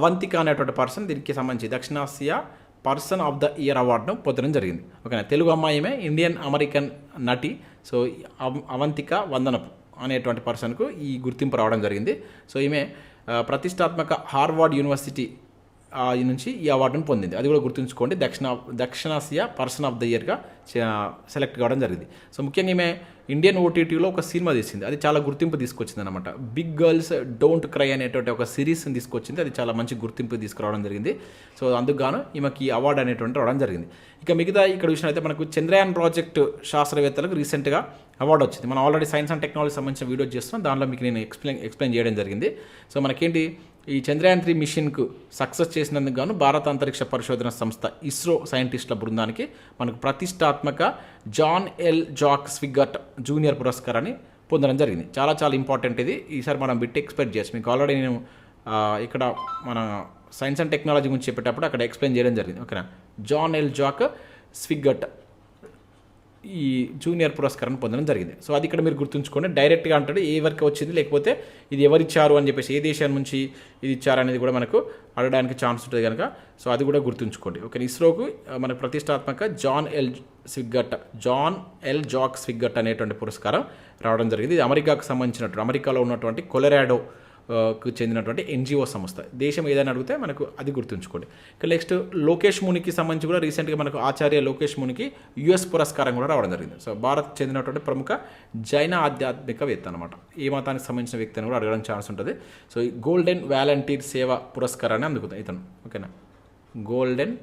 [SPEAKER 1] అవంతిక అనేటువంటి పర్సన్ దీనికి సంబంధించి దక్షిణాసియా పర్సన్ ఆఫ్ ద ఇయర్ అవార్డును పొందడం జరిగింది. ఓకేనా. తెలుగు అమ్మాయిమే, ఇండియన్ అమెరికన్ నటి. సో అవంతిక వందనపు అనేటువంటి పర్సన్కు ఈ గుర్తింపు రావడం జరిగింది. సో ఈమె ప్రతిష్టాత్మక హార్వర్డ్ యూనివర్సిటీ నుంచి ఈ అవార్డును పొందింది. అది కూడా గుర్తుంచుకోండి. దక్షిణాసియా పర్సన్ ఆఫ్ ద ఇయర్గా సెలెక్ట్ కావడం జరిగింది. సో ముఖ్యంగా ఈమె ఇండియన్ ఓటీటీలో ఒక సినిమా తీసింది. అది చాలా గుర్తింపు తీసుకొచ్చింది అనమాట. బిగ్ గర్ల్స్ డోంట్ క్రై అనేటువంటి ఒక సిరీస్ని తీసుకొచ్చింది. అది చాలా మంచి గుర్తింపు తీసుకురావడం జరిగింది. సో అందుకు గాను ఈమెకి ఈ అవార్డు అనేటువంటి రావడం జరిగింది. ఇక మిగతా ఇక్కడ విషయం మనకు చంద్రయాన్ ప్రాజెక్టు శాస్త్రవేత్తలకు రీసెంట్గా అవార్డు వచ్చింది. మనం ఆల్రెడీ సైన్స్ అండ్ టెక్నాలజీ సంబంధించిన వీడియో చేస్తున్నాం. దానిలో మీకు నేను ఎక్స్ప్లెయిన్ చేయడం జరిగింది. సో మనకేంటి ఈ చంద్రయాన్-3 మిషన్కు సక్సెస్ చేసినందుకు గాను భారత అంతరిక్ష పరిశోధన సంస్థ ఇస్రో సైంటిస్టుల బృందానికి మనకు ప్రతిష్టాత్మక జాన్ ఎల్ జాక్ స్విగ్గట్ జూనియర్ పురస్కారాన్ని పొందడం జరిగింది. చాలా చాలా ఇంపార్టెంట్ ఇది. ఈసారి మనం బిట్ ఎక్స్పెక్ట్ చేయొచ్చు. మీకు ఆల్రెడీ నేను ఇక్కడ మన సైన్స్ అండ్ టెక్నాలజీ గురించి చెప్పేటప్పుడు అక్కడ ఎక్స్ప్లెయిన్ చేయడం జరిగింది. ఓకేనా, జాన్ ఎల్ జాక్ స్విగ్గట్ ఈ జూనియర్ పురస్కారాన్ని పొందడం జరిగింది. సో అది ఇక్కడ మీరు గుర్తుంచుకోండి. డైరెక్ట్గా అంటాడు ఏ వరకు వచ్చింది, లేకపోతే ఇది ఎవరిచ్చారు అని చెప్పేసి, ఏ దేశం నుంచి ఇది ఇచ్చారనేది కూడా మనకు అడగడానికి ఛాన్స్ ఉంటుంది కనుక సో అది కూడా గుర్తుంచుకోండి. ఓకే, ఇస్రోకు మనకు ప్రతిష్టాత్మక జాన్ ఎల్ జాక్ స్విగ్గట్ అనేటువంటి పురస్కారం రావడం జరిగింది. ఇది అమెరికాకు సంబంధించినటువంటి, అమెరికాలో ఉన్నటువంటి కొలరాడో కు చెందినటువంటి ఎన్జిఓ సంస్థ. దేశం ఏదైనా అడిగితే మనకు అది గుర్తుంచుకోండి. ఇక నెక్స్ట్ లోకేష్ మునికి సంబంధించి కూడా రీసెంట్గా మనకు ఆచార్య లోకేష్ మునికి యుఎస్ పురస్కారం కూడా రావడం జరిగింది. సో భారత్ చెందినటువంటి ప్రముఖ జైన ఆధ్యాత్మికవేత్త అనమాట. ఏ మతానికి సంబంధించిన వ్యక్తి అని కూడా అడగడం ఛాన్స్ ఉంటుంది. సో ఈ గోల్డెన్ వాలంటీర్ సేవ పురస్కారాన్ని అందుకుంది ఇతను. ఓకేనా, గోల్డెన్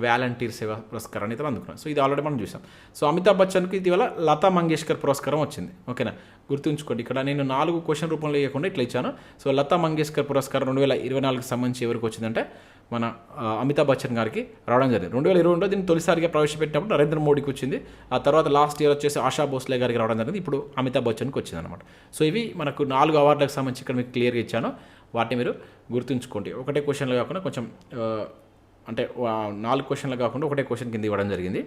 [SPEAKER 1] వాలంటీర్ సేవ పురస్కారాన్ని ఇతను అందుకున్నాం. సో ఇది ఆల్రెడీ మనం చూసాం. సో అమితాబ్ బచ్చన్కి ఇటీవల లతా మంగేష్కర్ పురస్కారం వచ్చింది. ఓకేనా, గుర్తుంచుకోండి. ఇక్కడ నేను 4 క్వశ్చన్ రూపంలో ఇవ్వకుండా ఇట్లా ఇచ్చాను. సో లతా మంగేష్కర్ పురస్కారం 2024కి సంబంధించి ఎవరికి వచ్చిందంటే మన అమితాబ్ బచ్చన్ గారికి రావడం జరిగింది. 2022లో దీన్ని తొలిసారిగా ప్రవేశపెట్టినప్పుడు నరేంద్ర మోడీకి వచ్చింది. ఆ తర్వాత లాస్ట్ ఇయర్ వచ్చేసి ఆశా భోస్లే గారికి రావడం జరిగింది. ఇప్పుడు అమితాబ్ బచ్చన్కి వచ్చింది అనమాట. సో ఇవి మనకు 4 అవార్డులకు సంబంధించి ఇక్కడ మీకు క్లియర్గా ఇచ్చాను. వాటిని మీరు గుర్తుంచుకోండి. ఒకటే క్వశ్చన్లు కాకుండా కొంచెం అంటే 4 క్వశ్చన్లు కాకుండా ఒకటే క్వశ్చన్ కింద ఇవ్వడం జరిగింది.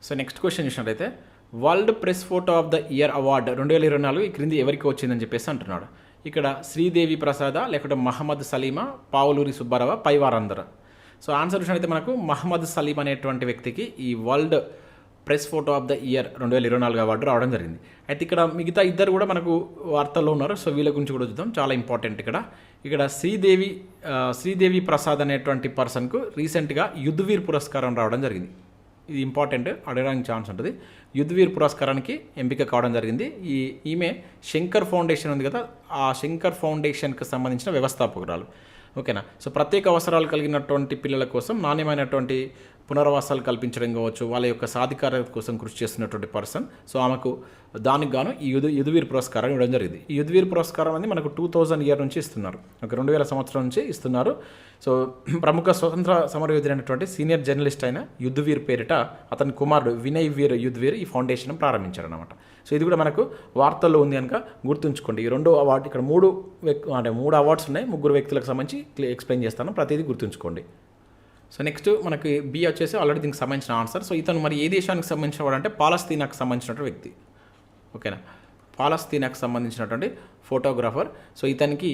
[SPEAKER 1] సో నెక్స్ట్ క్వశ్చన్ చూసినట్లయితే world press photo of the year award 2024 ఈ క్రింది ఎవరికి వచ్చిందని చెప్పేసి అంటున్నాడు. ఇక్కడ శ్రీదేవి ప్రసాద, లేకపోతే మహమ్మద్ సలీమా, పావులూరి సుబ్బారావు, పై వారందరూ. సో ఆన్సర్ చూసినట్లయితే మనకు మహమ్మద్ సలీం అనేటువంటి వ్యక్తికి ఈ world press photo of the year 2024 award రావడం జరిగింది. అయితే ఇక్కడ మిగతా ఇద్దరు కూడా మనకు వార్తల్లో ఉన్నారు. సో వీళ్ళ గురించి కూడా చూద్దాం. చాలా ఇంపార్టెంట్ ఇక్కడ శ్రీదేవి ప్రసాద్ అనేటువంటి పర్సన్కు రీసెంట్గా యుద్ధవీర్ పురస్కారం రావడం జరిగింది. ఇది ఇంపార్టెంట్, అడగడానికి ఛాన్స్ ఉంటుంది. యుద్ధవీర్ పురస్కారానికి ఎంపిక కావడం జరిగింది. ఈమె శంకర్ ఫౌండేషన్ ఉంది కదా, ఆ శంకర్ ఫౌండేషన్కి సంబంధించిన వ్యవస్థాపకురాలు. ఓకేనా, సో ప్రత్యేక అవసరాలు కలిగినటువంటి పిల్లల కోసం నాణ్యమైనటువంటి పునరావాసాలు కల్పించడం కావచ్చు, వాళ్ళ యొక్క సాధికారత కోసం కృషి చేస్తున్నటువంటి పర్సన్. సో ఆమెకు దానికి గాను ఈ యుద్ధవీర్ పురస్కారం ఇవ్వడం జరిగింది. ఈ యుద్ధవీర్ పురస్కారం అనేది మనకు 2000 ఇయర్ నుంచి ఇస్తున్నారు. ఒక 2000 సంవత్సరం నుంచి ఇస్తున్నారు. సో ప్రముఖ స్వతంత్ర సమరయోధుడు అయినటువంటి సీనియర్ జర్నలిస్ట్ అయిన యుద్ధవీర్ పేరిట అతని కుమారుడు వినయ్ వీర్ యుద్ధవీర్ ఈ ఫౌండేషన్ ప్రారంభించారనమాట. సో ఇది కూడా మనకు వార్తల్లో ఉంది కనుక గుర్తుంచుకోండి. ఈ 2 అవార్డు ఇక్కడ 3 అవార్డ్స్ ఉన్నాయి. 3 వ్యక్తులకు సంబంధించి ఎక్స్ప్లెయిన్ చేస్తాను, ప్రతిదీ గుర్తుంచుకోండి. సో నెక్స్ట్ మనకి బి వచ్చేసి ఆల్రెడీ దీనికి సంబంధించిన ఆన్సర్. సో ఇతను మరి ఏ దేశానికి సంబంధించిన వాడు అంటే పాలస్తీనాకు సంబంధించినటువంటి వ్యక్తి. ఓకేనా, పాలస్తీనాకు సంబంధించినటువంటి ఫోటోగ్రాఫర్. సో ఇతనికి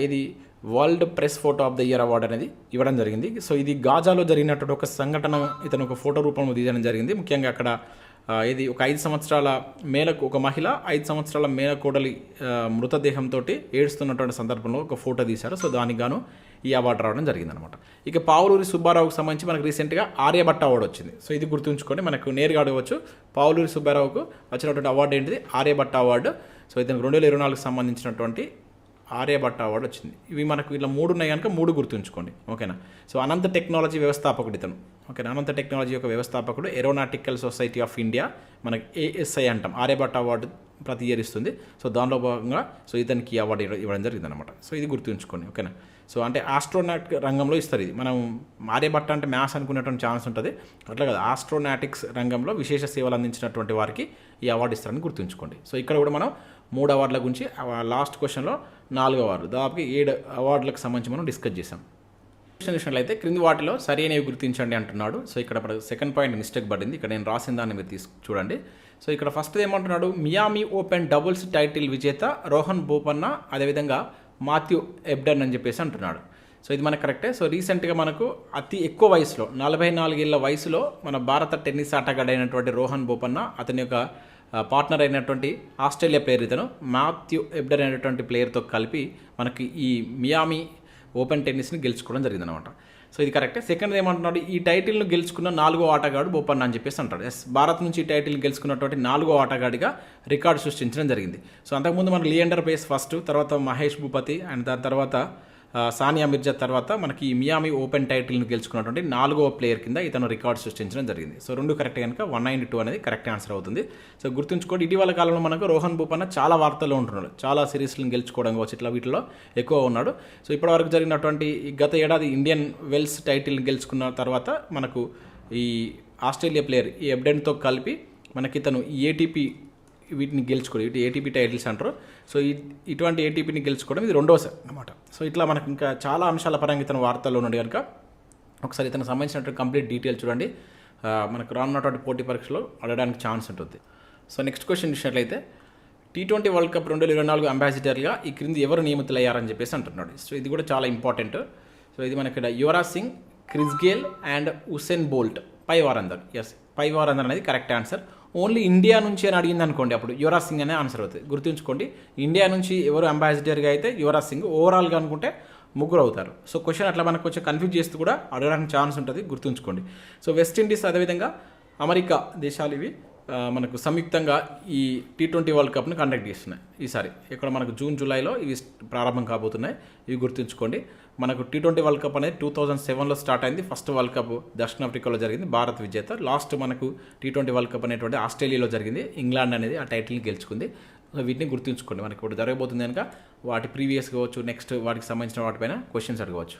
[SPEAKER 1] ఇది world press photo of the year award అనేది ఇవ్వడం జరిగింది. సో ఇది గాజాలో జరిగినటువంటి ఒక సంఘటన ఇతను ఒక ఫోటో రూపంలో తీయడం జరిగింది. ముఖ్యంగా అక్కడ ఇది ఒక 5 సంవత్సరాల ఒక మహిళ 5 సంవత్సరాల మేనకోడలి మృతదేహంతో ఏడుస్తున్నటువంటి సందర్భంలో ఒక ఫోటో తీశారు. సో దానికి గాను ఈ అవార్డు రావడం జరిగిందనమాట. ఇక పావులూరి సుబ్బారావుకి సంబంధించి మనకు రీసెంట్గా ఆర్యభట్ట అవార్డు వచ్చింది. సో ఇది గుర్తుంచుకోండి, మనకు నేరుగా అడగవచ్చు. పావులూరి సుబ్బారావుకు వచ్చినటువంటి అవార్డు ఏంటిది? ఆర్యభట్ట అవార్డు. సో ఇతనికి 2024కి సంబంధించినటువంటి ఆర్యభట్ట అవార్డు వచ్చింది. ఇవి మనకు ఇలా 3 ఉన్నాయి కనుక 3 గుర్తుంచుకోండి. ఓకేనా, సో అనంత టెక్నాలజీ వ్యవస్థాపకుడు ఇతను. ఓకేనా, అనంత టెక్నాలజీ యొక్క వ్యవస్థాపకుడు. ఏరోనాటికల్ సొసైటీ ఆఫ్ ఇండియా, మనకి ASI అంటాం. ఆర్యభట్ట అవార్డు ప్రతి ఇయర్ ఇస్తుంది. సో దానిలో భాగంగా సో ఇతనికి ఈ అవార్డు ఇవ్వడం జరిగింది అనమాట. సో ఇది గుర్తుంచుకోండి. ఓకేనా, సో అంటే ఆస్ట్రోనాట్ రంగంలో ఇస్తారు. ఇది మనం ఆర్యభట్ట అంటే మ్యాథ్స్ అనుకునేటువంటి ఛాన్స్ ఉంటుంది, అట్లా కదా. ఆస్ట్రోనాటిక్స్ రంగంలో విశేష సేవలు అందించినటువంటి వారికి ఈ అవార్డు ఇస్తారని గుర్తుంచుకోండి. సో ఇక్కడ కూడా మనం 3 అవార్డుల గురించి లాస్ట్ క్వశ్చన్లో 4 అవార్డులు, దాదాపుగా 7 అవార్డులకు సంబంధించి మనం డిస్కస్ చేసాం. క్వశ్చన్ చూసినట్లయితే క్రింది వాటిలో సరైనవి గుర్తించండి అంటున్నాడు. సో ఇక్కడ సెకండ్ పాయింట్ మిస్టేక్ పడింది. ఇక్కడ నేను రాసిన దాన్ని మీరు చూడండి. సో ఇక్కడ ఫస్ట్ ఏమంటున్నాడు, మియామి ఓపెన్ డబుల్స్ టైటిల్ విజేత రోహన్ బోపన్న, అదేవిధంగా మాథ్యూ ఎబ్డన్ అని చెప్పేసి అంటున్నాడు. సో ఇది మనకు కరెక్టే. సో రీసెంట్గా మనకు అతి ఎక్కువ వయసులో 44 ఏళ్ల వయసులో మన భారత టెన్నిస్ ఆటగాడైనటువంటి రోహన్ బోపన్న, అతని యొక్క పార్ట్నర్ అయినటువంటి ఆస్ట్రేలియా ప్లేయర్ ఇతను మాథ్యూ ఎబ్డన్ అనేటువంటి ప్లేయర్తో కలిపి మనకి ఈ మియామి ఓపెన్ టెన్నిస్ని గెలుచుకోవడం జరిగిందనమాట. సో ఇది కరెక్టే. సెకండ్ ఏమంటున్నాడు, ఈ టైటిల్ను గెలుచుకున్న 4వ ఆటగాడు బోపన్న అని చెప్పేసి అంటాడు. భారత్ నుంచి ఈ టైటిల్ గెలుచుకున్నటువంటి 4వ ఆటగాడిగా రికార్డు సృష్టించడం జరిగింది. సో అంతకుముందు మన లియాండర్ పేస్ ఫస్ట్, తర్వాత మహేష్ భూపతి, అండ్ దాని తర్వాత సానియా మిర్జా తర్వాత మనకి ఈ మియామి ఓపెన్ టైటిల్ని గెలుచుకున్నటువంటి 4వ ప్లేయర్ కింద ఇతను రికార్డ్ సృష్టించడం జరిగింది. సో 2 కరెక్ట్ కనుక 192 అనేది కరెక్ట్ ఆన్సర్ అవుతుంది. సో గుర్తుంచుకోండి, ఇటీవల కాలంలో మనకు రోహన్ బోపన్న చాలా వార్తల్లో ఉంటున్నాడు. చాలా సిరీస్లను గెలుచుకోవడం కావచ్చు, ఇట్లా వీటిలో ఎక్కువ ఉన్నాడు. సో ఇప్పటివరకు జరిగినటువంటి గత ఏడాది ఇండియన్ వెల్స్ టైటిల్ని గెలుచుకున్న తర్వాత మనకు ఈ ఆస్ట్రేలియా ప్లేయర్ ఈ ఎబ్డెన్తో కలిపి మనకి ఇతను ఈ ఏటీపీ వీటిని గెలుచుకోవడం, ఇటు ఏటీపీ టైటిల్స్ అంటారు. సో ఇటువంటి ఏటీపీని గెలుచుకోవడం ఇది రెండోసారి అనమాట. సో ఇట్లా మనకు ఇంకా చాలా అంశాల పరంగా ఇతను వార్తల్లో ఉన్నాడు కనుక ఒకసారి ఇతను సంబంధించినటువంటి కంప్లీట్ డీటెయిల్ చూడండి. మనకు రానున్నటువంటి పోటీ పరీక్షలో అడగడానికి ఛాన్స్ ఉంటుంది. సో నెక్స్ట్ క్వశ్చన్ చూసినట్లయితే T20 వరల్డ్ కప్ 2024 అంబాసిడర్గా ఈ క్రింది ఎవరు నియమితులయ్యారని చెప్పేసి అంటున్నాడు. సో ఇది కూడా చాలా ఇంపార్టెంట్. సో ఇది మనకి ఇక్కడ Yuvraj Singh, Chris Gayle and Usain Bolt, పైవారందర్. ఎస్, పైవారందర్ అనేది కరెక్ట్ ఆన్సర్. ఓన్లీ ఇండియా నుంచి అని అడిగింది అనుకోండి, అప్పుడు యువరాజ్ సింగ్ అనే ఆన్సర్ అవుతుంది. గుర్తుంచుకోండి, ఇండియా నుంచి ఎవరు అంబాసిడర్గా అయితే యువరాజ్ సింగ్, ఓవరాల్గా అనుకుంటే ముగ్గురు అవుతారు. సో క్వశ్చన్ అట్లా మనకు కొంచెం కన్ఫ్యూజ్ చేస్తూ కూడా అడగడానికి ఛాన్స్ ఉంటుంది, గుర్తుంచుకోండి. సో వెస్టిండీస్ అదేవిధంగా అమెరికా దేశాలు ఇవి మనకు సంయుక్తంగా ఈ T20 వరల్డ్ కప్ని కండక్ట్ చేస్తున్నాయి ఈసారి. ఇక్కడ మనకు జూన్ జూలైలో ఇవి ప్రారంభం కాబోతున్నాయి. ఇవి గుర్తుంచుకోండి. మనకు T20 వరల్డ్ కప్ అనేది 2007లో స్టార్ట్ అయింది. ఫస్ట్ వరల్డ్ కప్ దక్షిణాఫ్రికాలో జరిగింది, భారత్ విజేత. లాస్ట్ మనకు T20 వరల్డ్ కప్ అనేటువంటి ఆస్ట్రేలియాలో జరిగింది, ఇంగ్లాండ్ అనేది ఆ టైటిల్ని గెలుచుకుంది. సో వీటిని గుర్తుంచుకోండి. మనకి ఇప్పుడు జరగబోతుంది కనుక వాటి ప్రీవియస్ కావచ్చు, నెక్స్ట్ వాటికి సంబంధించిన వాటిపైన క్వశ్చన్స్ అడగవచ్చు.